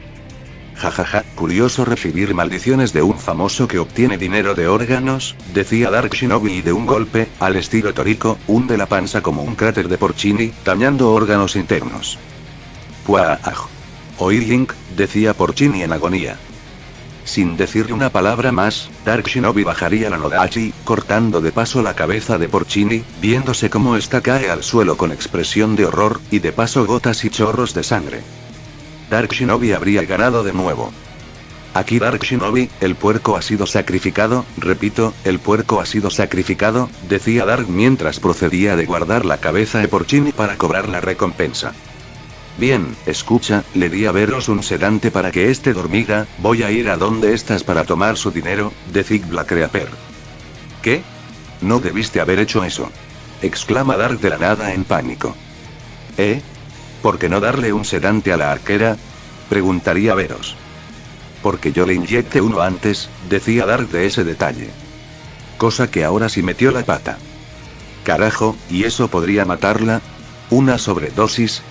Jajaja, curioso recibir maldiciones de un famoso que obtiene dinero de órganos, decía Dark Shinobi y de un golpe, al estilo Toriko, hunde la panza como un cráter de Porcini, dañando órganos internos. ¡Puah! Oilink, decía Porcini en agonía. Sin decirle una palabra más, Dark Shinobi bajaría la Nodachi, cortando de paso la cabeza de Porcini, viéndose cómo ésta cae al suelo con expresión de horror, y de paso gotas y chorros de sangre. Dark Shinobi habría ganado de nuevo. Aquí Dark Shinobi, el puerco ha sido sacrificado, repito, el puerco ha sido sacrificado, decía Dark mientras procedía de guardar la cabeza de Porcini para cobrar la recompensa. Bien, escucha, le di a Veros un sedante para que este dormiga, voy a ir a donde estás para tomar su dinero, decía Black Reaper. ¿Qué? No debiste haber hecho eso. Exclama Dark de la nada en pánico. ¿Por qué no darle un sedante a la arquera? Preguntaría Veros. Porque yo le inyecté uno antes, decía Dark de ese detalle. Cosa que ahora sí metió la pata. Carajo, ¿y eso podría matarla? ¿Una sobredosis?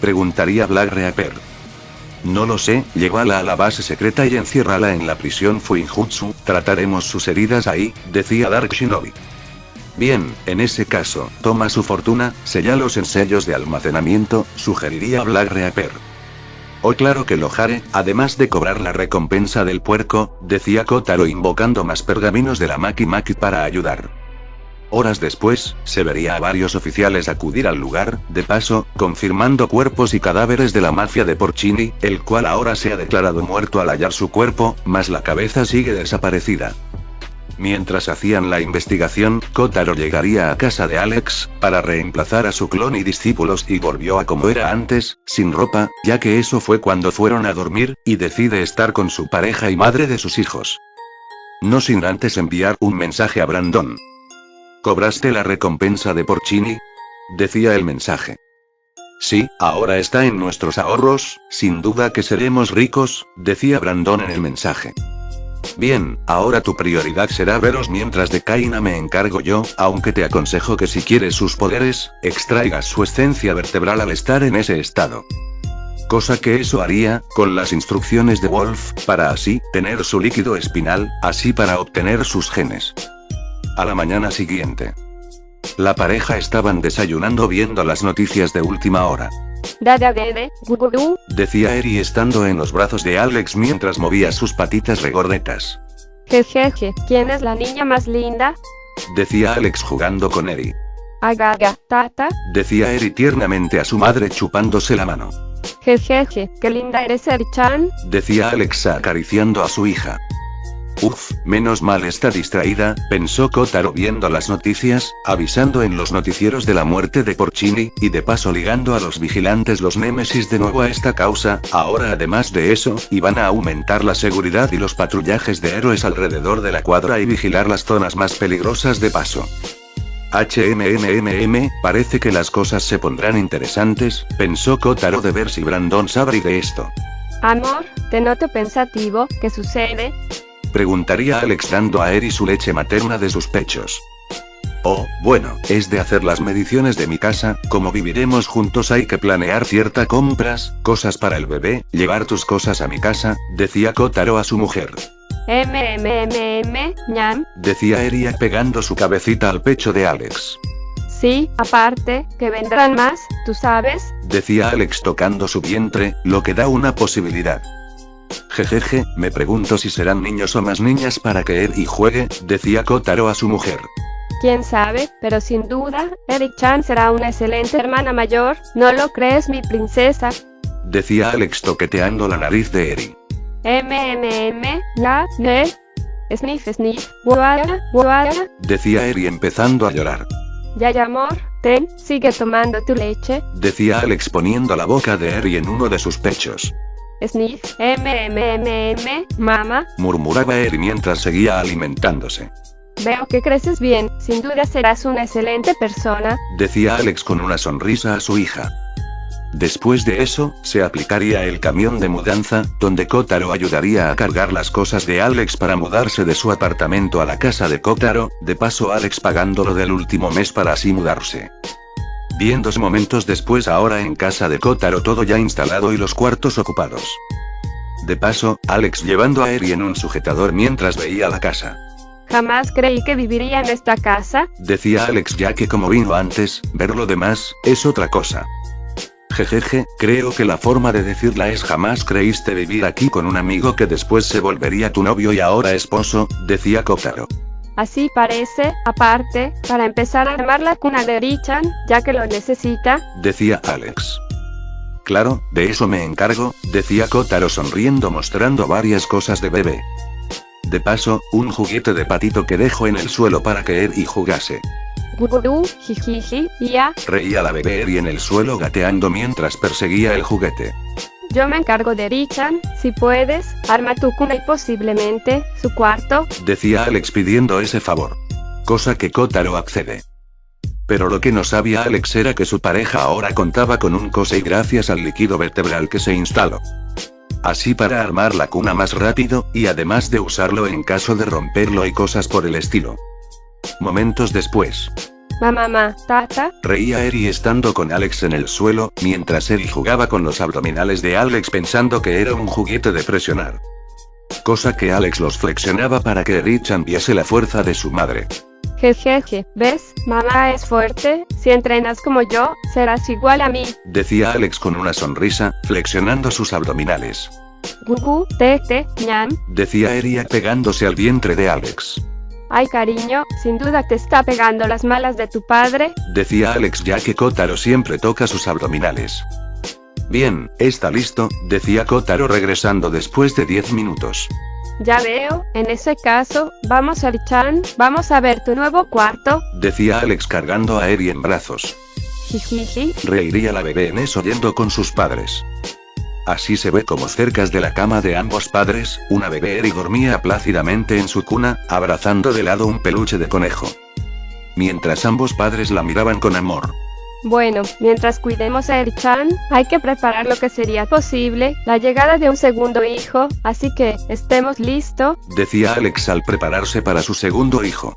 Preguntaría Black Reaper. No lo sé, llévala a la base secreta y enciérrala en la prisión Fuinjutsu, trataremos sus heridas ahí, decía Dark Shinobi. Bien, en ese caso, toma su fortuna, séllalos en sellos de almacenamiento, sugeriría Black Reaper. Oh claro que lo haré, además de cobrar la recompensa del puerco, decía Kotaro invocando más pergaminos de la Maki Maki para ayudar. Horas después, se vería a varios oficiales acudir al lugar, de paso, confirmando cuerpos y cadáveres de la mafia de Porcini, el cual ahora se ha declarado muerto al hallar su cuerpo, mas la cabeza sigue desaparecida. Mientras hacían la investigación, Kotaro llegaría a casa de Alex, para reemplazar a su clon y discípulos y volvió a como era antes, sin ropa, ya que eso fue cuando fueron a dormir, y decide estar con su pareja y madre de sus hijos. No sin antes enviar un mensaje a Brandon. ¿Cobraste la recompensa de Porcini? Decía el mensaje. Sí, ahora está en nuestros ahorros, sin duda que seremos ricos, decía Brandon en el mensaje. Bien, ahora tu prioridad será Veros mientras de Kaina me encargo yo, aunque te aconsejo que si quieres sus poderes, extraigas su esencia vertebral al estar en ese estado. Cosa que eso haría, con las instrucciones de Wolf, para así, tener su líquido espinal, así para obtener sus genes. A la mañana siguiente. La pareja estaban desayunando viendo las noticias de última hora. Decía Eri estando en los brazos de Alex mientras movía sus patitas regordetas. Jejeje, ¿quién es la niña más linda? Decía Alex jugando con Eri. Agaga, tata. Decía Eri tiernamente a su madre chupándose la mano. Jejeje, qué linda eres Eri-chan. Decía Alex acariciando a su hija. Uf, menos mal está distraída, pensó Kotaro viendo las noticias, avisando en los noticieros de la muerte de Porcini, y de paso ligando a los vigilantes los némesis de nuevo a esta causa. Ahora además de eso, iban a aumentar la seguridad y los patrullajes de héroes alrededor de la cuadra y vigilar las zonas más peligrosas de paso. Parece que las cosas se pondrán interesantes, pensó Kotaro de ver si Brandon sabe de esto. Amor, te noto pensativo, ¿qué sucede? Preguntaría Alex dando a Eri su leche materna de sus pechos. Oh, bueno, es de hacer las mediciones de mi casa, como viviremos juntos hay que planear ciertas compras, cosas para el bebé, llevar tus cosas a mi casa, decía Kotaro a su mujer. ñam. Decía Eri pegando su cabecita al pecho de Alex. Sí, aparte, que vendrán más, tú sabes. Decía Alex tocando su vientre, lo que da una posibilidad. Jejeje, me pregunto si serán niños o más niñas para que Eri juegue, decía Kotaro a su mujer. Quién sabe, pero sin duda, Eri-chan será una excelente hermana mayor, ¿no lo crees, mi princesa? Decía Alex toqueteando la nariz de Eri. Sniff, guara, guara. Decía Eri empezando a llorar. Ya, amor, ten, sigue tomando tu leche. Decía Alex poniendo la boca de Eri en uno de sus pechos. Sniff, mamá. Murmuraba Eri mientras seguía alimentándose. Veo que creces bien, sin duda serás una excelente persona. Decía Alex con una sonrisa a su hija. Después de eso, se aplicaría el camión de mudanza, donde Kotaro ayudaría a cargar las cosas de Alex para mudarse de su apartamento a la casa de Kotaro, de paso Alex pagándolo del último mes para así mudarse. Bien, 2 momentos después ahora en casa de Kotaro todo ya instalado y los cuartos ocupados. De paso, Alex llevando a Eri en un sujetador mientras veía la casa. Jamás creí que viviría en esta casa, decía Alex ya que como vino antes, ver lo demás, es otra cosa. Jejeje, creo que la forma de decirla es jamás creíste vivir aquí con un amigo que después se volvería tu novio y ahora esposo, decía Kotaro. Así parece, aparte, para empezar a armar la cuna de Eri-chan, ya que lo necesita, decía Alex. Claro, de eso me encargo, decía Kotaro sonriendo mostrando varias cosas de bebé. De paso, un juguete de patito que dejo en el suelo para que Eri jugase. Gurú, jijiji, ya. Reía la bebé Eri en el suelo gateando mientras perseguía el juguete. Yo me encargo de Eri-chan, si puedes, arma tu cuna y posiblemente, su cuarto, decía Alex pidiendo ese favor. Cosa que Kotaro accede. Pero lo que no sabía Alex era que su pareja ahora contaba con un cosei gracias al líquido vertebral que se instaló. Así para armar la cuna más rápido, y además de usarlo en caso de romperlo y cosas por el estilo. Momentos después. Mamá, tata. Reía Eri estando con Alex en el suelo, mientras Eri jugaba con los abdominales de Alex pensando que era un juguete de presionar. Cosa que Alex los flexionaba para que Eri-chan viese la fuerza de su madre. Jejeje, ¿ves? Mamá es fuerte, si entrenas como yo, serás igual a mí. Decía Alex con una sonrisa, flexionando sus abdominales. Gugu, ñam. Decía Eri pegándose al vientre de Alex. Ay cariño, sin duda te está pegando las malas de tu padre, decía Alex ya que Kotaro siempre toca sus abdominales. Bien, está listo, decía Kotaro regresando después de 10 minutos. Ya veo, en ese caso, vamos Eri-chan, vamos a ver tu nuevo cuarto, decía Alex cargando a Eri en brazos. Jijiji. Reiría la bebé en eso yendo con sus padres. Así se ve como cerca de la cama de ambos padres, una bebé Eri dormía plácidamente en su cuna, abrazando de lado un peluche de conejo. Mientras ambos padres la miraban con amor. Bueno, mientras cuidemos a Eri-chan, hay que preparar lo que sería posible, la llegada de un segundo hijo, así que, estemos listos, decía Alex al prepararse para su segundo hijo.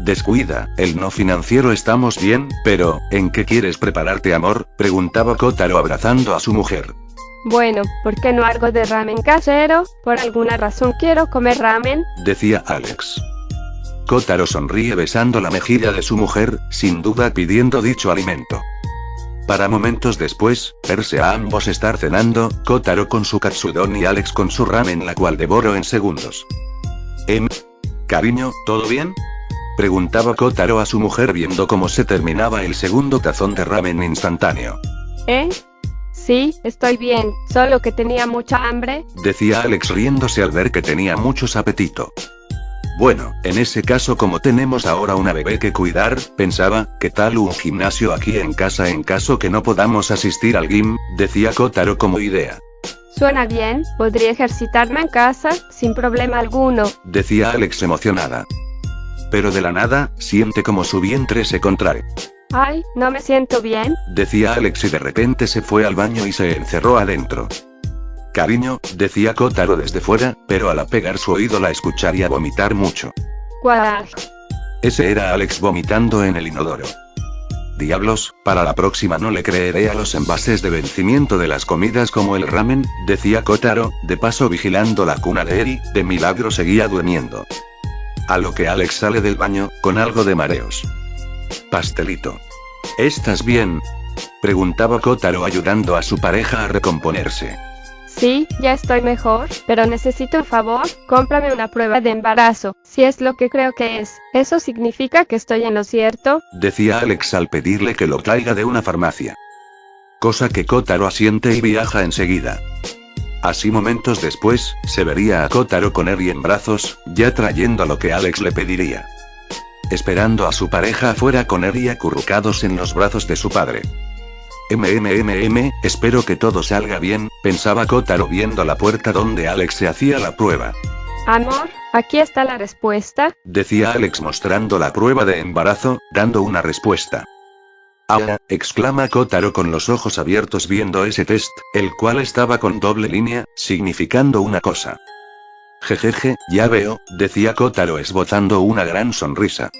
Descuida, el no financiero estamos bien, pero, ¿en qué quieres prepararte amor?, preguntaba Kotaro abrazando a su mujer. Bueno, ¿por qué no algo de ramen casero? Por alguna razón quiero comer ramen, decía Alex. Kotaro sonríe besando la mejilla de su mujer, sin duda pidiendo dicho alimento. Para momentos después, verse a ambos estar cenando, Kotaro con su katsudon y Alex con su ramen la cual devoró en segundos. Cariño, ¿todo bien?, preguntaba Kotaro a su mujer viendo cómo se terminaba el segundo tazón de ramen instantáneo. Sí, estoy bien, solo que tenía mucha hambre, decía Alex riéndose al ver que tenía muchos apetito. Bueno, en ese caso como tenemos ahora una bebé que cuidar, pensaba, ¿qué tal un gimnasio aquí en casa en caso que no podamos asistir al gym?, decía Kotaro como idea. Suena bien, podría ejercitarme en casa, sin problema alguno, decía Alex emocionada. Pero de la nada, siente como su vientre se contrae. Ay, no me siento bien. Decía Alex y de repente se fue al baño y se encerró adentro. Cariño, decía Kotaro desde fuera, pero al apegar su oído la escucharía vomitar mucho. Guau. Ese era Alex vomitando en el inodoro. Diablos, para la próxima no le creeré a los envases de vencimiento de las comidas como el ramen, decía Kotaro, de paso vigilando la cuna de Eri, de milagro seguía durmiendo. A lo que Alex sale del baño, con algo de mareos. Pastelito. ¿Estás bien?, preguntaba Kotaro ayudando a su pareja a recomponerse. Sí, ya estoy mejor, pero necesito un favor, cómprame una prueba de embarazo, si es lo que creo que es. ¿Eso significa que estoy en lo cierto?, decía Alex al pedirle que lo traiga de una farmacia. Cosa que Kotaro asiente y viaja enseguida. Así momentos después, se vería a Kotaro con Eri en brazos, ya trayendo lo que Alex le pediría. Esperando a su pareja afuera con Eri acurrucados en los brazos de su padre. Espero que todo salga bien, pensaba Kotaro viendo la puerta donde Alex se hacía la prueba. Amor, aquí está la respuesta, decía Alex mostrando la prueba de embarazo, dando una respuesta. ¡Ah!, exclama Kotaro con los ojos abiertos viendo ese test, el cual estaba con doble línea, significando una cosa. Jejeje, ya veo, decía Kotaro esbozando una gran sonrisa.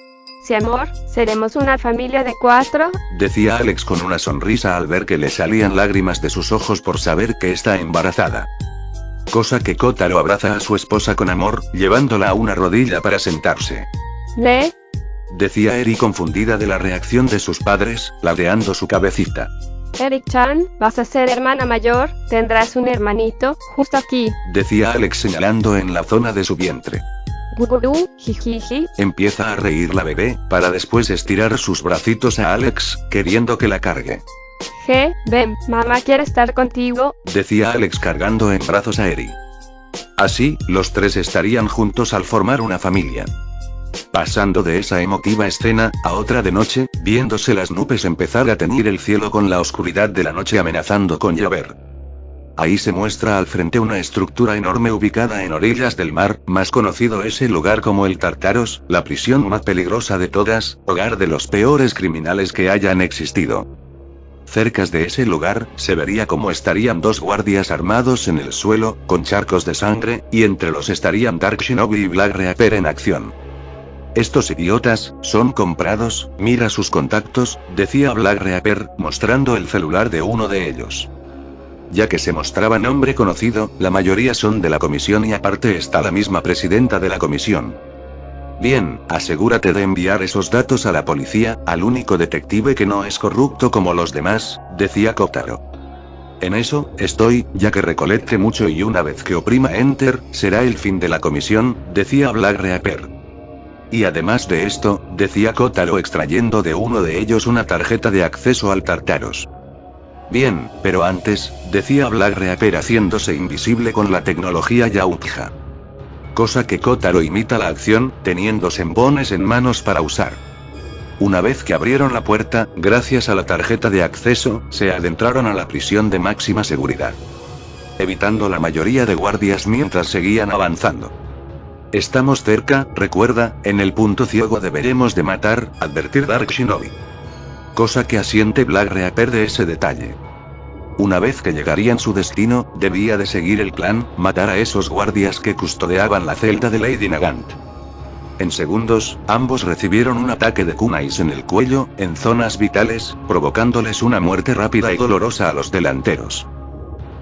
Sí amor, seremos una familia de 4, decía Alex con una sonrisa al ver que le salían lágrimas de sus ojos por saber que está embarazada. Cosa que Kotaro abraza a su esposa con amor, llevándola a una rodilla para sentarse. Decía Eri confundida de la reacción de sus padres, ladeando su cabecita. Eric-chan, vas a ser hermana mayor, tendrás un hermanito, justo aquí, decía Alex señalando en la zona de su vientre. Gugurú, jijiji. Empieza a reír la bebé, para después estirar sus bracitos a Alex, queriendo que la cargue. Ven, mamá quiere estar contigo, decía Alex cargando en brazos a Eri. Así, los tres estarían juntos al formar una familia. Pasando de esa emotiva escena, a otra de noche, viéndose las nubes empezar a teñir el cielo con la oscuridad de la noche amenazando con llover. Ahí se muestra al frente una estructura enorme ubicada en orillas del mar, más conocido ese lugar como el Tartaros, la prisión más peligrosa de todas, hogar de los peores criminales que hayan existido. Cerca de ese lugar, se vería cómo estarían dos guardias armados en el suelo, con charcos de sangre, y entre los estarían Dark Shinobi y Black Reaper en acción. Estos idiotas, son comprados, mira sus contactos, decía Black Reaper, mostrando el celular de uno de ellos. Ya que se mostraba nombre conocido, la mayoría son de la comisión y aparte está la misma presidenta de la comisión. Bien, asegúrate de enviar esos datos a la policía, al único detective que no es corrupto como los demás, decía Kotaro. En eso, estoy, ya que recolecte mucho y una vez que oprima Enter, será el fin de la comisión, decía Black Reaper. Y además de esto, decía Kotaro extrayendo de uno de ellos una tarjeta de acceso al Tartaros. Bien, pero antes, decía Black Reaper haciéndose invisible con la tecnología Yautja. Cosa que Kotaro imita la acción, teniendo sembones en manos para usar. Una vez que abrieron la puerta, gracias a la tarjeta de acceso, se adentraron a la prisión de máxima seguridad. Evitando la mayoría de guardias mientras seguían avanzando. Estamos cerca, recuerda, en el punto ciego deberemos de matar, advertir Dark Shinobi. Cosa que asiente Black Reaper de ese detalle. Una vez que llegarían su destino, debía de seguir el plan, matar a esos guardias que custodiaban la celda de Lady Nagant. En segundos, ambos recibieron un ataque de kunais en el cuello, en zonas vitales, provocándoles una muerte rápida y dolorosa a los delanteros.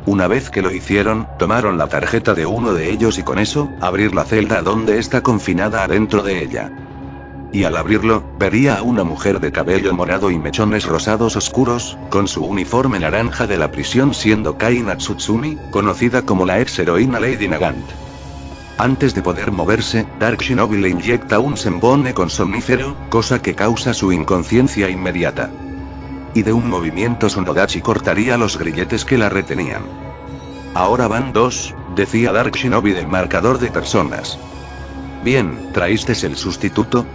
Una vez que lo hicieron, tomaron la tarjeta de uno de ellos y con eso, abrir la celda donde está confinada adentro de ella. Y al abrirlo, vería a una mujer de cabello morado y mechones rosados oscuros, con su uniforme naranja de la prisión siendo Kai Natsutsumi, conocida como la ex heroína Lady Nagant. Antes de poder moverse, Dark Shinobi le inyecta un sembone con somnífero, cosa que causa su inconsciencia inmediata. Y de un movimiento Sonodachi cortaría los grilletes que la retenían. Ahora van 2, decía Dark Shinobi del marcador de personas. Bien, ¿traísteis el sustituto?,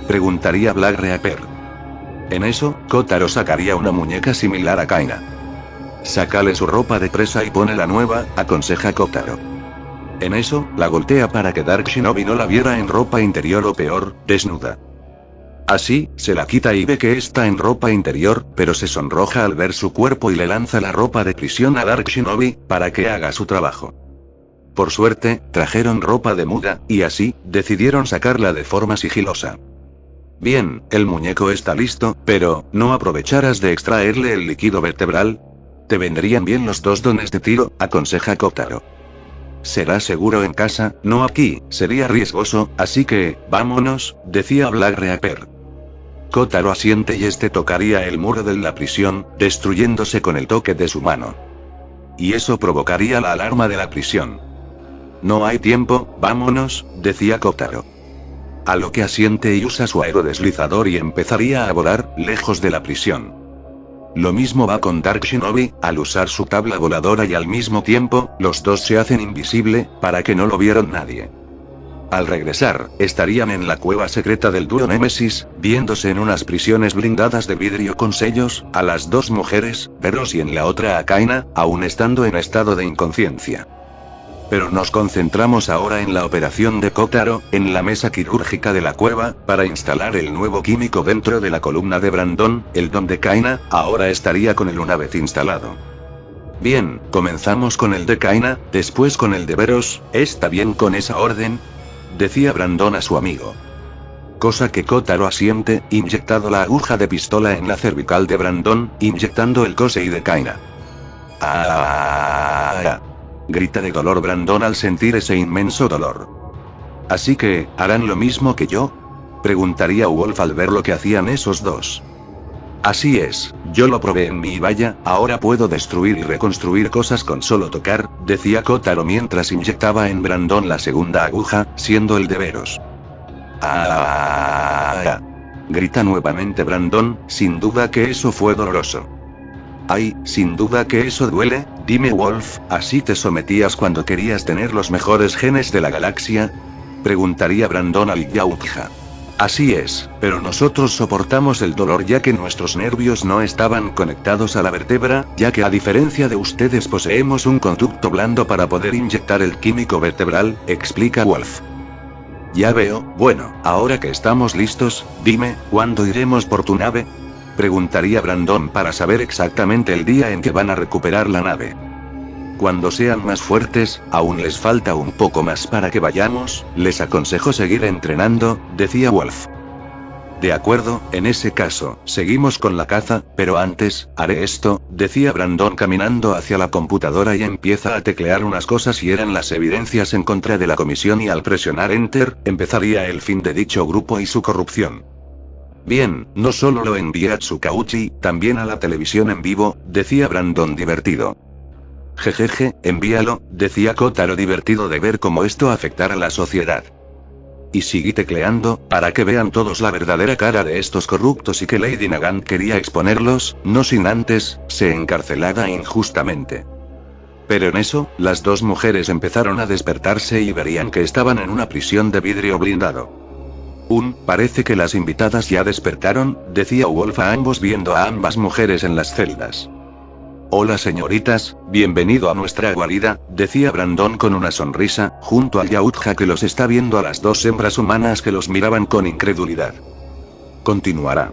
preguntaría Black Reaper. En eso, Kotaro sacaría una muñeca similar a Kaina. Sácale su ropa de presa y pone la nueva, aconseja Kotaro. En eso, la voltea para que Dark Shinobi no la viera en ropa interior o peor, desnuda. Así, se la quita y ve que está en ropa interior, pero se sonroja al ver su cuerpo y le lanza la ropa de prisión a Dark Shinobi, para que haga su trabajo. Por suerte, trajeron ropa de muda, y así, decidieron sacarla de forma sigilosa. Bien, el muñeco está listo, pero, ¿no aprovecharás de extraerle el líquido vertebral? Te vendrían bien los 2 dones de tiro, aconseja Kotaro. Será seguro en casa, no aquí, sería riesgoso, así que, vámonos, decía Black Reaper. Kotaro asiente y este tocaría el muro de la prisión, destruyéndose con el toque de su mano. Y eso provocaría la alarma de la prisión. No hay tiempo, vámonos, decía Kotaro. A lo que asiente y usa su aerodeslizador y empezaría a volar, lejos de la prisión. Lo mismo va con Dark Shinobi, al usar su tabla voladora y al mismo tiempo, los dos se hacen invisible, para que no lo vieran nadie. Al regresar, estarían en la cueva secreta del dúo Némesis, viéndose en unas prisiones blindadas de vidrio con sellos, a las 2 mujeres, Veros y en la otra a Kaina, aún estando en estado de inconsciencia. Pero nos concentramos ahora en la operación de Kotaro, en la mesa quirúrgica de la cueva, para instalar el nuevo químico dentro de la columna de Brandon, el don de Kaina, ahora estaría con él una vez instalado. Bien, comenzamos con el de Kaina, después con el de Veros, ¿está bien con esa orden?, decía Brandon a su amigo. Cosa que Kotaro asiente, inyectado la aguja de pistola en la cervical de Brandon, inyectando el Kosei de Kaina. ¡Ah! Grita de dolor Brandon al sentir ese inmenso dolor. ¿Así que, harán lo mismo que yo?, preguntaría Wolf al ver lo que hacían esos dos. Así es, yo lo probé en mí y vaya, ahora puedo destruir y reconstruir cosas con solo tocar, decía Kotaro mientras inyectaba en Brandon la segunda aguja, siendo el de Veros. ¡Ah! Grita nuevamente Brandon, sin duda que eso fue doloroso. Ay, sin duda que eso duele, dime Wolf, ¿así te sometías cuando querías tener los mejores genes de la galaxia?, preguntaría Brandon al Yautja. Así es, pero nosotros soportamos el dolor ya que nuestros nervios no estaban conectados a la vértebra, ya que a diferencia de ustedes poseemos un conducto blando para poder inyectar el químico vertebral, explica Wolf. Ya veo, bueno, ahora que estamos listos, dime, ¿cuándo iremos por tu nave?, preguntaría Brandon para saber exactamente el día en que van a recuperar la nave. Cuando sean más fuertes, aún les falta un poco más para que vayamos, les aconsejo seguir entrenando, decía Wolf. De acuerdo, en ese caso, seguimos con la caza, pero antes, haré esto, decía Brandon caminando hacia la computadora y empieza a teclear unas cosas y eran las evidencias en contra de la comisión y al presionar Enter, empezaría el fin de dicho grupo y su corrupción. Bien, no solo lo envié a Tsukauchi, también a la televisión en vivo, decía Brandon divertido. Jejeje, envíalo, decía Kotaro divertido de ver cómo esto afectara a la sociedad. Y seguí tecleando, para que vean todos la verdadera cara de estos corruptos y que Lady Nagant quería exponerlos, no sin antes, ser encarcelada injustamente. Pero en eso, las 2 mujeres empezaron a despertarse y verían que estaban en una prisión de vidrio blindado. Parece que las invitadas ya despertaron, decía Wolf a ambos viendo a ambas mujeres en las celdas. Hola señoritas, bienvenido a nuestra guarida, decía Brandon con una sonrisa, junto al Yautja que los está viendo a las 2 hembras humanas que los miraban con incredulidad. Continuará.